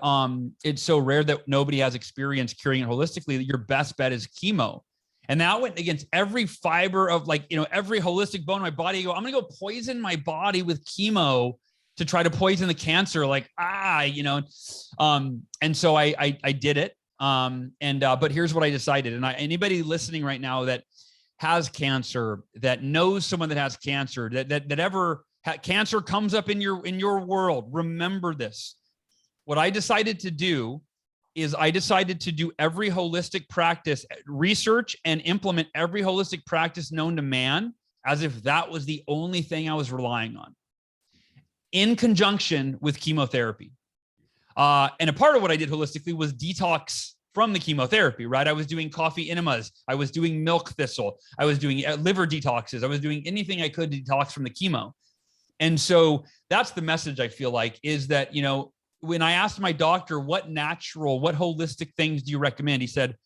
it's so rare that nobody has experience curing it holistically that your best bet is chemo. And that went against every fiber of every holistic bone in my body. I go, I'm going to go poison my body with chemo to try to poison the cancer. And so I did it. But here's what I decided. And anybody listening right now that has cancer, that knows someone that has cancer, that ever cancer comes up in your world, remember this. What I decided to do is I decided to do every holistic practice, research and implement every holistic practice known to man as if that was the only thing I was relying on, in conjunction with chemotherapy. And a part of what I did holistically was detox from the chemotherapy, right? I was doing coffee enemas. I was doing milk thistle. I was doing liver detoxes. I was doing anything I could to detox from the chemo. And so that's the message I feel like, is that, when I asked my doctor, what holistic things do you recommend? He said,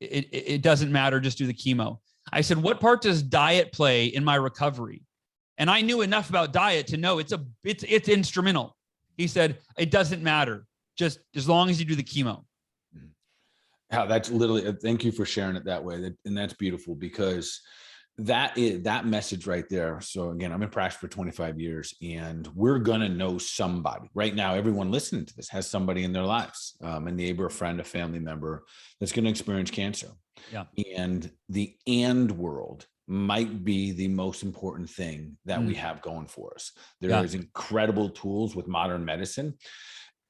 it doesn't matter, just do the chemo. I said, what part does diet play in my recovery? And I knew enough about diet to know it's instrumental. He said, it doesn't matter, just as long as you do the chemo. How that's literally, thank you for sharing it that way. And that's beautiful, because that message right there. So again, I've been practicing for 25 years, and we're going to know somebody right now. Everyone listening to this has somebody in their lives, a neighbor, a friend, a family member that's going to experience cancer. Yeah. And the world might be the most important thing that we have going for us. There is incredible tools with modern medicine.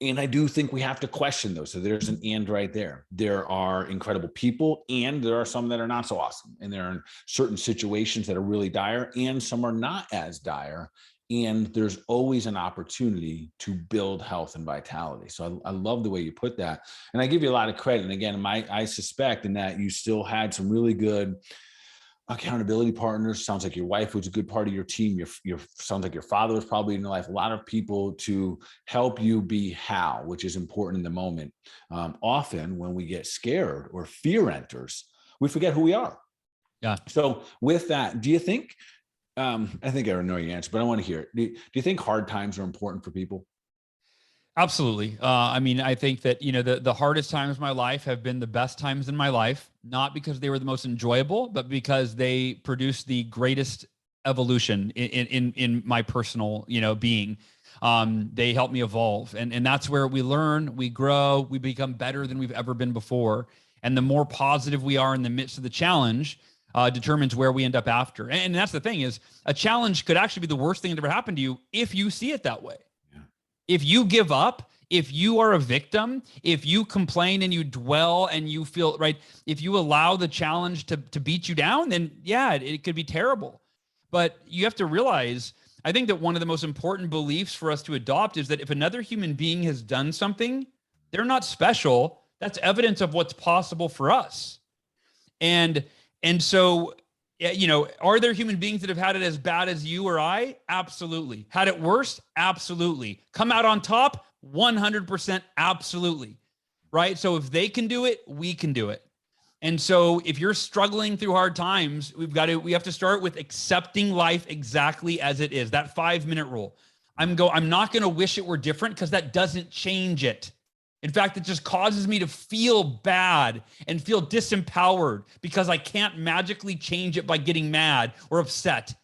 And I do think we have to question those. So there's an and right there. There are incredible people, and there are some that are not so awesome. And there are certain situations that are really dire, and some are not as dire. And there's always an opportunity to build health and vitality. So I love the way you put that. And I give you a lot of credit. And again, I suspect in that you still had some really good accountability partners. Sounds like your wife was a good part of your team. Your sounds like your father was probably in your life. A lot of people to help you be Hal, which is important in the moment. Often when we get scared or fear enters, we forget who we are. Yeah. So with that, do you think? I think I know your answer, but I want to hear it. Do you think hard times are important for people? Absolutely. I think that, the hardest times of my life have been the best times in my life, not because they were the most enjoyable, but because they produced the greatest evolution in my personal, being. They helped me evolve. And that's where we learn, we grow, we become better than we've ever been before. And the more positive we are in the midst of the challenge, determines where we end up after. And that's the thing, is a challenge could actually be the worst thing that ever happened to you if you see it that way. If you give up, if you are a victim, if you complain and you dwell and you feel right, if you allow the challenge to beat you down, then it could be terrible. But you have to realize, I think that one of the most important beliefs for us to adopt is that if another human being has done something, they're not special. That's evidence of what's possible for us. And so, are there human beings that have had it as bad as you or I? Absolutely. Had it worse? Absolutely. Come out on top? 100% absolutely. Right? So if they can do it, we can do it. And so if you're struggling through hard times, we have to start with accepting life exactly as it is. That 5-minute rule. I'm not going to wish it were different, because that doesn't change it. In fact, it just causes me to feel bad and feel disempowered, because I can't magically change it by getting mad or upset.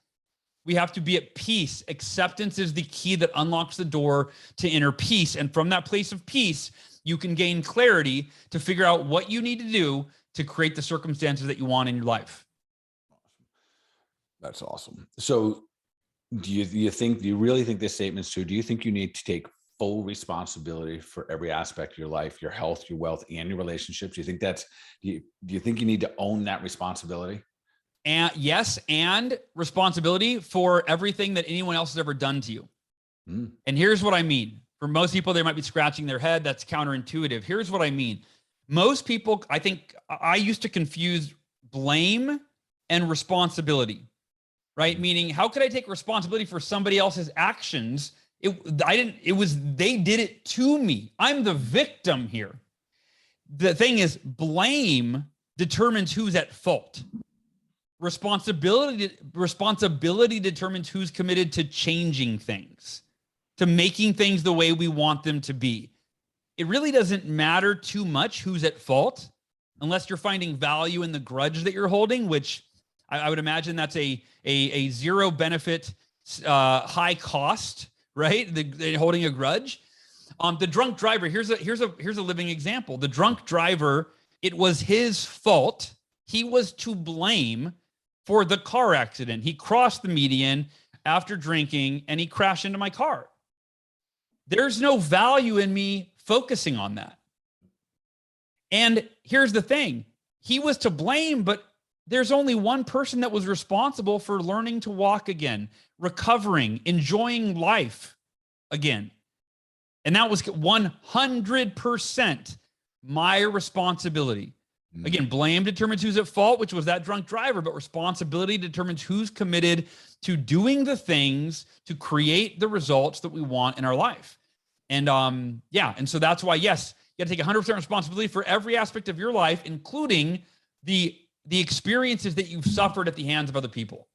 We have to be at peace. Acceptance is the key that unlocks the door to inner peace. And from that place of peace, you can gain clarity to figure out what you need to do to create the circumstances that you want in your life. That's awesome. So do you really think this statement's true? Do you think you need to take full responsibility for every aspect of your life, your health, your wealth, and your relationships? Do you think do you think you need to own that responsibility? And yes, and responsibility for everything that anyone else has ever done to you. And here's what I mean. For most people, they might be scratching their head. That's counterintuitive. Here's what I mean. Most people, I think I used to confuse blame and responsibility, right? Meaning, how could I take responsibility for somebody else's actions? They did it to me. I'm the victim here. The thing is, blame determines who's at fault. Responsibility determines who's committed to changing things, to making things the way we want them to be. It really doesn't matter too much who's at fault, unless you're finding value in the grudge that you're holding, which I would imagine that's a zero benefit, high cost, right? The holding a grudge. The drunk driver, here's a living example. The drunk driver, it was his fault. He was to blame for the car accident. He crossed the median after drinking and he crashed into my car. There's no value in me focusing on that. And here's the thing. He was to blame, but there's only one person that was responsible for learning to walk again, recovering, enjoying life again. And that was 100% my responsibility. Again, blame determines who's at fault, which was that drunk driver, but responsibility determines who's committed to doing the things to create the results that we want in our life. And and so that's why, yes, you got to take 100% responsibility for every aspect of your life, including the experiences that you've suffered at the hands of other people.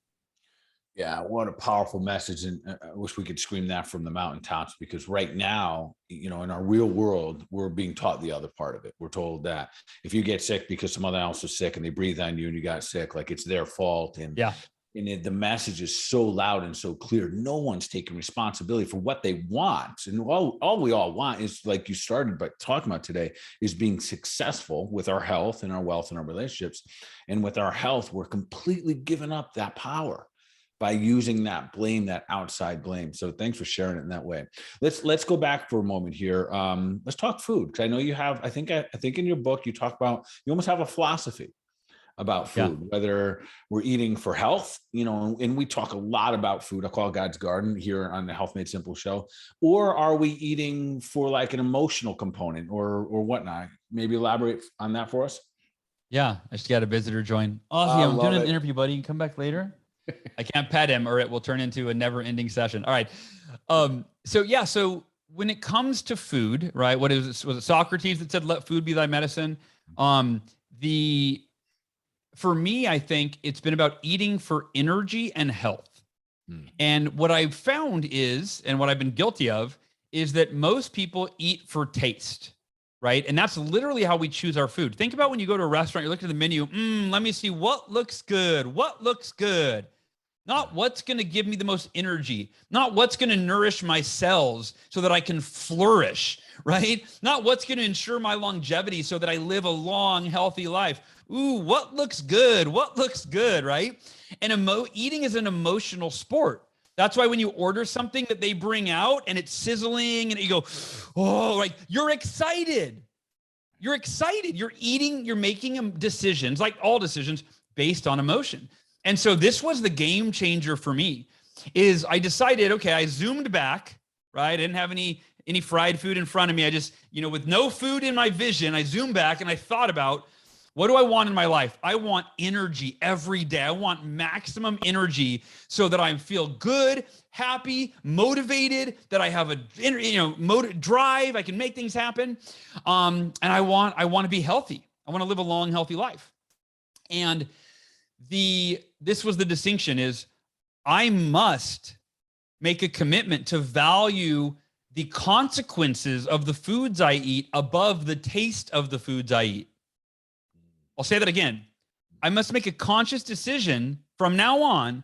Yeah, what a powerful message. And I wish we could scream that from the mountaintops, because right now, in our real world, we're being taught the other part of it. We're told that if you get sick because someone else is sick and they breathe on you and you got sick, like it's their fault. And the message is so loud and so clear. No one's taking responsibility for what they want. And all we all want is, like you started by talking about today, is being successful with our health and our wealth and our relationships. And with our health, we're completely giving up that power by using that blame, that outside blame. So thanks for sharing it in that way. Let's go back for a moment here. Let's talk food, because I know you have, I think in your book, you talk about, you almost have a philosophy about food, whether we're eating for health, and we talk a lot about food. I call it God's Garden here on the Health Made Simple show. Or are we eating for like an emotional component or whatnot? Maybe elaborate on that for us. Yeah, I just got a visitor join. Ozzy, I'm doing an interview, buddy. You can come back later. I can't pet him or it will turn into a never-ending session. All right. So when it comes to food, right? Was it Socrates that said, "Let food be thy medicine"? For me, I think it's been about eating for energy and health. And what I've found is, and what I've been guilty of, is that most people eat for taste, right? And that's literally how we choose our food. Think about when you go to a restaurant, you're looking at the menu, let me see what looks good. What looks good? Not what's going to give me the most energy, not what's going to nourish my cells so that I can flourish, right? Not what's going to ensure my longevity so that I live a long, healthy life. Ooh, what looks good? What looks good, right? And eating is an emotional sport. That's why when you order something that they bring out and it's sizzling and you go, oh, like you're excited. You're excited. You're eating, you're making decisions, like all decisions, based on emotion. And so this was the game changer for me, is I decided, okay, I zoomed back, right? I didn't have any fried food in front of me. I just, with no food in my vision, I zoomed back and I thought about, what do I want in my life? I want energy every day. I want maximum energy so that I feel good, happy, motivated, that I have a drive, I can make things happen. And I want to be healthy. I want to live a long, healthy life. And this was the distinction, is I must make a commitment to value the consequences of the foods I eat above the taste of the foods I eat. I'll say that again. I must make a conscious decision from now on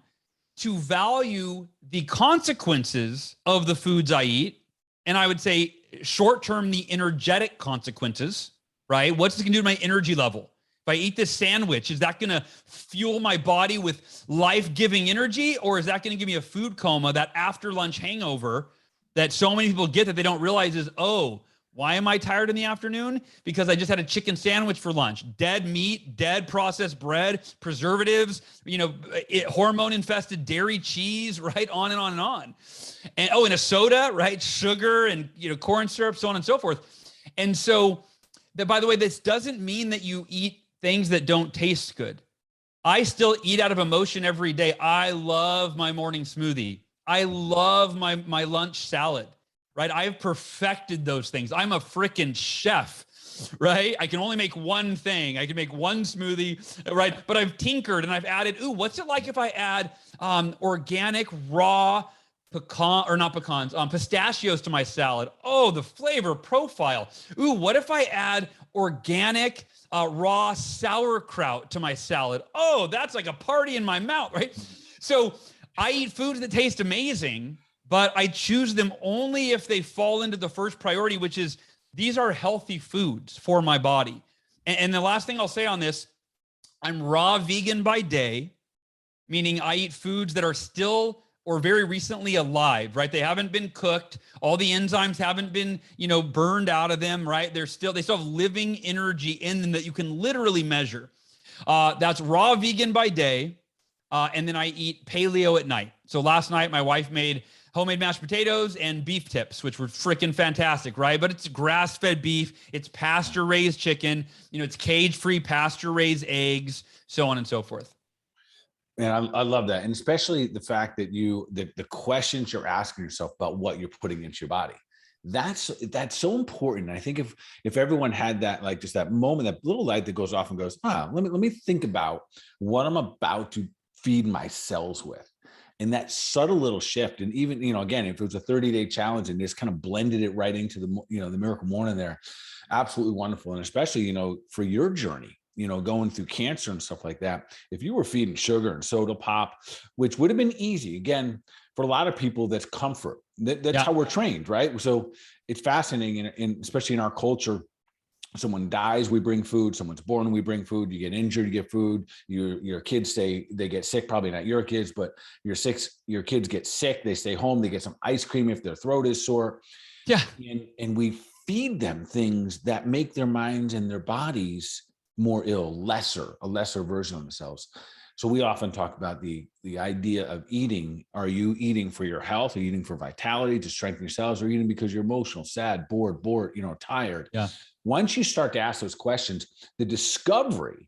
to value the consequences of the foods I eat. And I would say short-term, the energetic consequences, right? What's it going to do to my energy level? If I eat this sandwich, is that going to fuel my body with life-giving energy? Or is that going to give me a food coma, that after lunch hangover that so many people get that they don't realize is, oh, why am I tired in the afternoon? Because I just had a chicken sandwich for lunch. Dead meat, dead processed bread, preservatives, hormone-infested dairy cheese, right? On and on and on. And and a soda, right? Sugar and corn syrup, so on and so forth. And so, by the way, this doesn't mean that you eat things that don't taste good. I still eat out of emotion every day. I love my morning smoothie. I love my lunch salad. Right? I've perfected those things. I'm a freaking chef, right? I can only make one thing. I can make one smoothie, right? But I've tinkered and I've added, what's it like if I add organic, raw pistachios to my salad. Oh, the flavor profile. Ooh, what if I add organic raw sauerkraut to my salad? Oh, that's like a party in my mouth, right? So I eat foods that taste amazing, but I choose them only if they fall into the first priority, which is these are healthy foods for my body. And the last thing I'll say on this, I'm raw vegan by day, meaning I eat foods that are still or very recently alive, right? They haven't been cooked. All the enzymes haven't been, burned out of them, right? They still have living energy in them that you can literally measure. That's raw vegan by day. And then I eat paleo at night. So last night, my wife made homemade mashed potatoes and beef tips, which were freaking fantastic, right? But it's grass-fed beef. It's pasture-raised chicken. It's cage-free pasture-raised eggs, so on and so forth. Man, I love that. And especially the fact that the questions you're asking yourself about what you're putting into your body. That's so important. And I think if everyone had that, like just that moment, that little light that goes off and goes, let me think about what I'm about to feed my cells with. And that subtle little shift. And even, again, if it was a 30-day challenge and just kind of blended it right into the Miracle Morning there, absolutely wonderful. And especially, for your journey, going through cancer and stuff like that, if you were feeding sugar and soda pop, which would have been easy, again, for a lot of people, that's comfort. That's how we're trained, right? So it's fascinating. And especially in our culture, someone dies, we bring food. Someone's born, we bring food. You get injured, you get food. Your kids they get sick, probably not your kids, but your kids get sick. They stay home. They get some ice cream if their throat is sore. Yeah. And we feed them things that make their minds and their bodies more ill, a lesser version of themselves. So we often talk about the idea of eating. Are you eating for your health? Are you eating for vitality, to strengthen yourselves? Or are you eating because you're emotional, sad, bored, tired? Yeah. Once you start to ask those questions, the discovery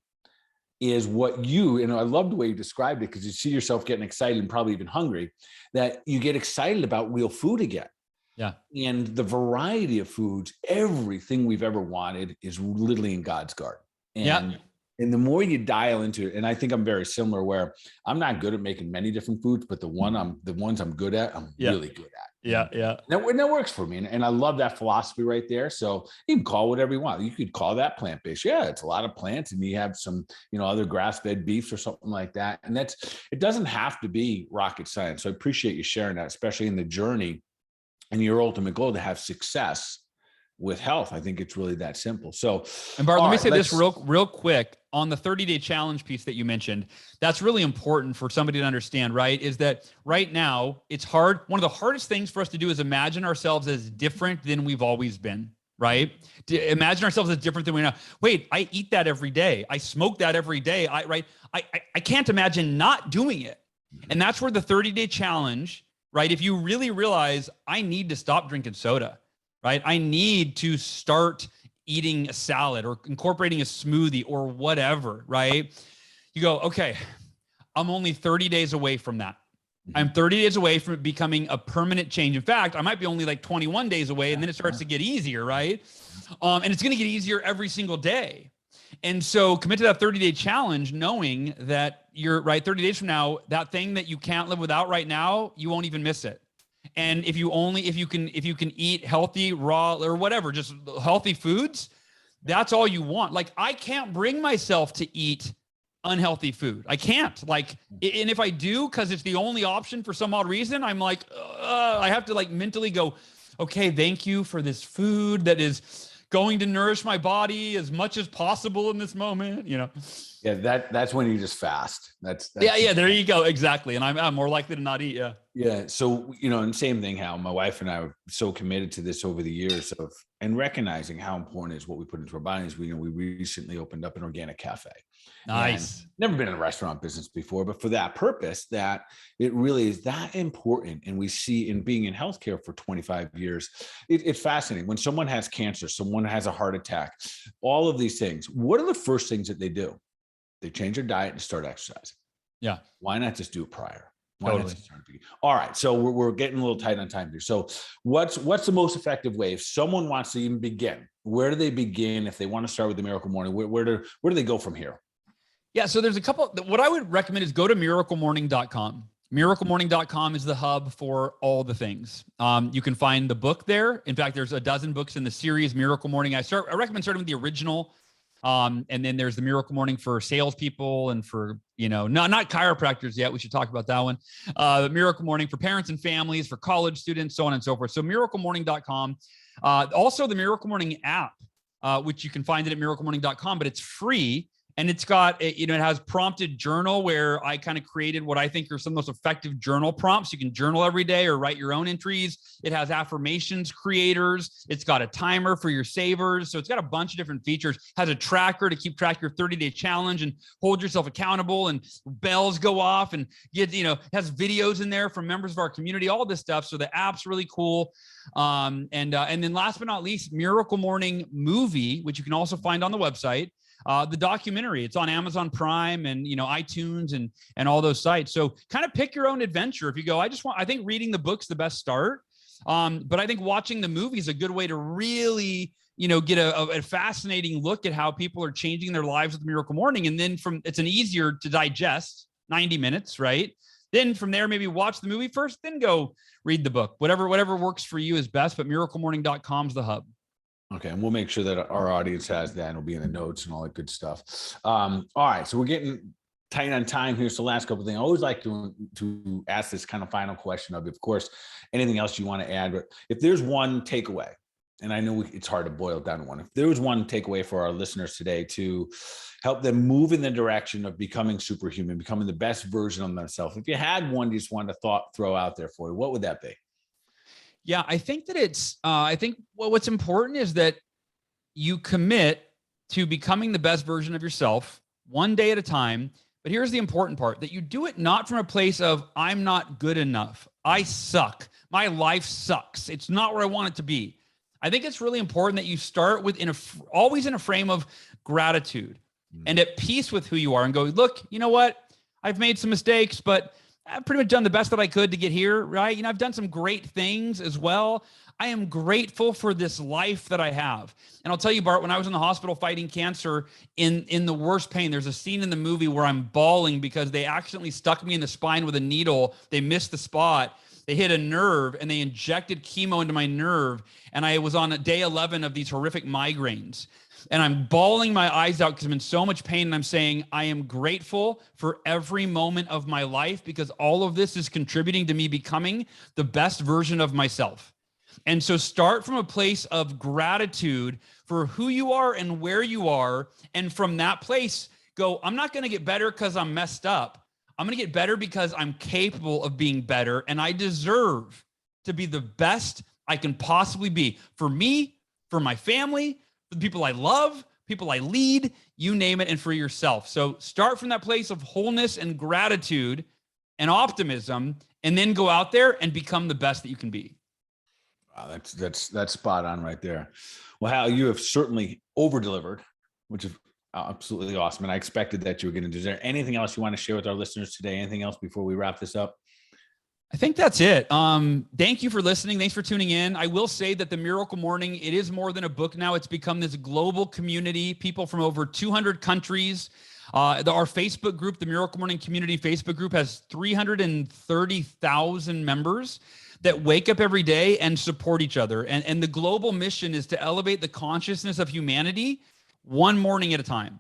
is what I love the way you described it, because you see yourself getting excited and probably even hungry, that you get excited about real food again. Yeah. And the variety of foods, everything we've ever wanted is literally in God's garden. And the more you dial into it, and I think I'm very similar, where I'm not good at making many different foods, but the ones I'm good at, I'm really good at. Yeah. That works for me. And I love that philosophy right there. So you can call whatever you want. You could call that plant-based. Yeah, it's a lot of plants, and you have some, other grass-fed beefs or something like that. And it doesn't have to be rocket science. So I appreciate you sharing that, especially in the journey and your ultimate goal to have success with health. I think it's really that simple. So, and Bart, let me say this real quick on the 30-day challenge piece that you mentioned. That's really important for somebody to understand, right? Is that right now it's hard. One of the hardest things for us to do is imagine ourselves as different than we've always been, right? To imagine ourselves as different than we know. Wait, I eat that every day. I smoke that every day. I can't imagine not doing it. And that's where the 30-day challenge, right? If you really realize I need to stop drinking soda, right? I need to start eating a salad or incorporating a smoothie or whatever, right? You go, okay, I'm only 30 days away from that. I'm 30 days away from it becoming a permanent change. In fact, I might be only like 21 days away, and then it starts to get easier, right? And it's going to get easier every single day. And so commit to that 30-day challenge, knowing that you're right 30 days from now, that thing that you can't live without right now, you won't even miss it. And if you can eat healthy, raw, or whatever, just healthy foods, that's all you want. Like, I can't bring myself to eat unhealthy food. I can't. And if I do, because it's the only option for some odd reason, I'm like, I have to mentally go, okay, thank you for this food that is going to nourish my body as much as possible in this moment, Yeah, that's when you just fast. That's yeah. There you go. Exactly. And I'm more likely to not eat. Yeah. Yeah. So, and same thing, Hal, my wife and I are so committed to this over the years and recognizing how important is what we put into our bodies. We recently opened up an organic cafe. Nice. Never been in a restaurant business before, but for that purpose, that it really is that important. And we see in being in healthcare for 25 years, it's fascinating. When someone has cancer, someone has a heart attack, all of these things, what are the first things that they do? They change their diet and start exercising. Yeah. Why not just do it prior? Totally. All right. So we're getting a little tight on time here. So what's the most effective way if someone wants to even begin? Where do they begin if they want to start with the Miracle Morning? Where do they go from here? Yeah. So there's a couple. What I would recommend is go to miraclemorning.com. miraclemorning.com is the hub for all the things. You can find the book there. In fact, there's a dozen books in the series Miracle Morning. I recommend starting with the original. And then there's the Miracle Morning for salespeople and for, not chiropractors yet. We should talk about that one. Miracle Morning for parents and families, for college students, so on and so forth. So miraclemorning.com. Also the Miracle Morning app, which you can find it at miraclemorning.com, but it's free. And it's got, it has prompted journal where I kind of created what I think are some of the most effective journal prompts. You can journal every day or write your own entries. It has affirmations creators. It's got a timer for your savers. So it's got a bunch of different features. Has a tracker to keep track of your 30-day challenge and hold yourself accountable, and bells go off, and has videos in there from members of our community, all this stuff. So the app's really cool. And then last but not least, Miracle Morning movie, which you can also find on the website. The documentary, it's on Amazon Prime and, iTunes and all those sites. So kind of pick your own adventure. If you go, I think reading the book's the best start. But I think watching the movie is a good way to really, get a fascinating look at how people are changing their lives with Miracle Morning. And then it's an easier to digest 90 minutes, right? Then from there, maybe watch the movie first, then go read the book. Whatever works for you is best, but miraclemorning.com is the hub. Okay, and we'll make sure that our audience has that, and it'll be in the notes and all that good stuff. All right, so we're getting tight on time here. So last couple of things, I always like to ask this kind of final question of course, anything else you want to add. But if there's one takeaway, and I know it's hard to boil down to one, if there was one takeaway for our listeners today to help them move in the direction of becoming superhuman, becoming the best version of themselves, if you had one you just wanted to throw out there for you, what would that be? Yeah, I think that what's important is that you commit to becoming the best version of yourself one day at a time. But here's the important part, that you do it not from a place of, I'm not good enough. I suck. My life sucks. It's not where I want it to be. I think it's really important that you start with always in a frame of gratitude and at peace with who you are, and go, look, you know what? I've made some mistakes, but I've pretty much done the best that I could to get here, right? I've done some great things as well. I am grateful for this life that I have. And I'll tell you, Bart, when I was in the hospital fighting cancer in the worst pain, there's a scene in the movie where I'm bawling because they accidentally stuck me in the spine with a needle. They missed the spot. They hit a nerve and they injected chemo into my nerve. And I was on day 11 of these horrific migraines. And I'm bawling my eyes out because I'm in so much pain. And I'm saying, I am grateful for every moment of my life because all of this is contributing to me becoming the best version of myself. And so start from a place of gratitude for who you are and where you are. And from that place, go, I'm not going to get better because I'm messed up. I'm going to get better because I'm capable of being better. And I deserve to be the best I can possibly be for me, for my family, the people I love, people I lead, you name it, and for yourself. So start from that place of wholeness and gratitude and optimism, and then go out there and become the best that you can be. Wow, that's spot on right there. Well, Hal, you have certainly over-delivered, which is absolutely awesome. And I expected that you were going to do. Is there anything else you want to share with our listeners today? Anything else before we wrap this up? I think that's it. Thank you for listening. Thanks for tuning in. I will say that the Miracle Morning, it is more than a book now. It's become this global community, people from over 200 countries. Our Facebook group, the Miracle Morning Community Facebook group, has 330,000 members that wake up every day and support each other. And the global mission is to elevate the consciousness of humanity one morning at a time,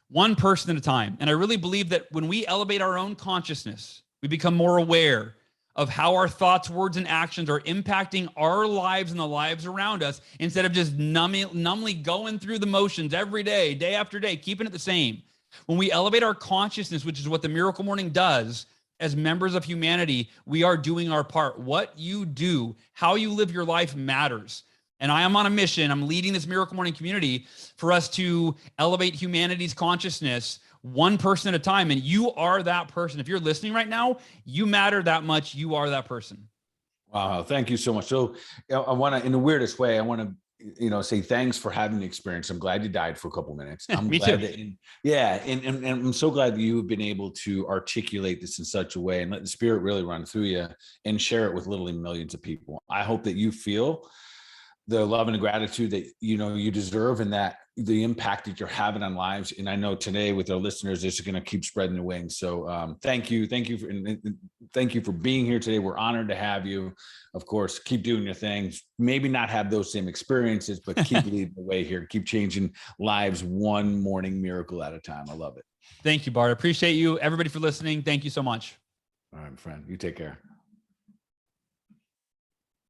one person at a time. And I really believe that when we elevate our own consciousness, we become more aware of how our thoughts, words, and actions are impacting our lives and the lives around us, instead of just numbly going through the motions every day, day after day, keeping it the same. When we elevate our consciousness, which is what the Miracle Morning does, as members of humanity, we are doing our part. What you do, how you live your life matters. And I am on a mission. I'm leading this Miracle Morning community for us to elevate humanity's consciousness one person at a time. And you are that person. If you're listening right now, you matter that much. You are that person. Wow. Thank you so much. So I want to, in the weirdest way, I want to, say thanks for having the experience. I'm glad you died for a couple of minutes. I'm Me glad too. And I'm so glad that you've been able to articulate this in such a way and let the spirit really run through you and share it with literally millions of people. I hope that you feel the love and the gratitude that you deserve, and that the impact that you're having on lives. And I know today with our listeners, this is going to keep spreading the wings. So thank you for thank you for being here today. We're honored to have you. Of course, keep doing your things. Maybe not have those same experiences, but keep leading the way here. Keep changing lives one morning miracle at a time. I love it. Thank you, Bart. I appreciate you. Everybody for listening. Thank you so much. All right, friend. You take care.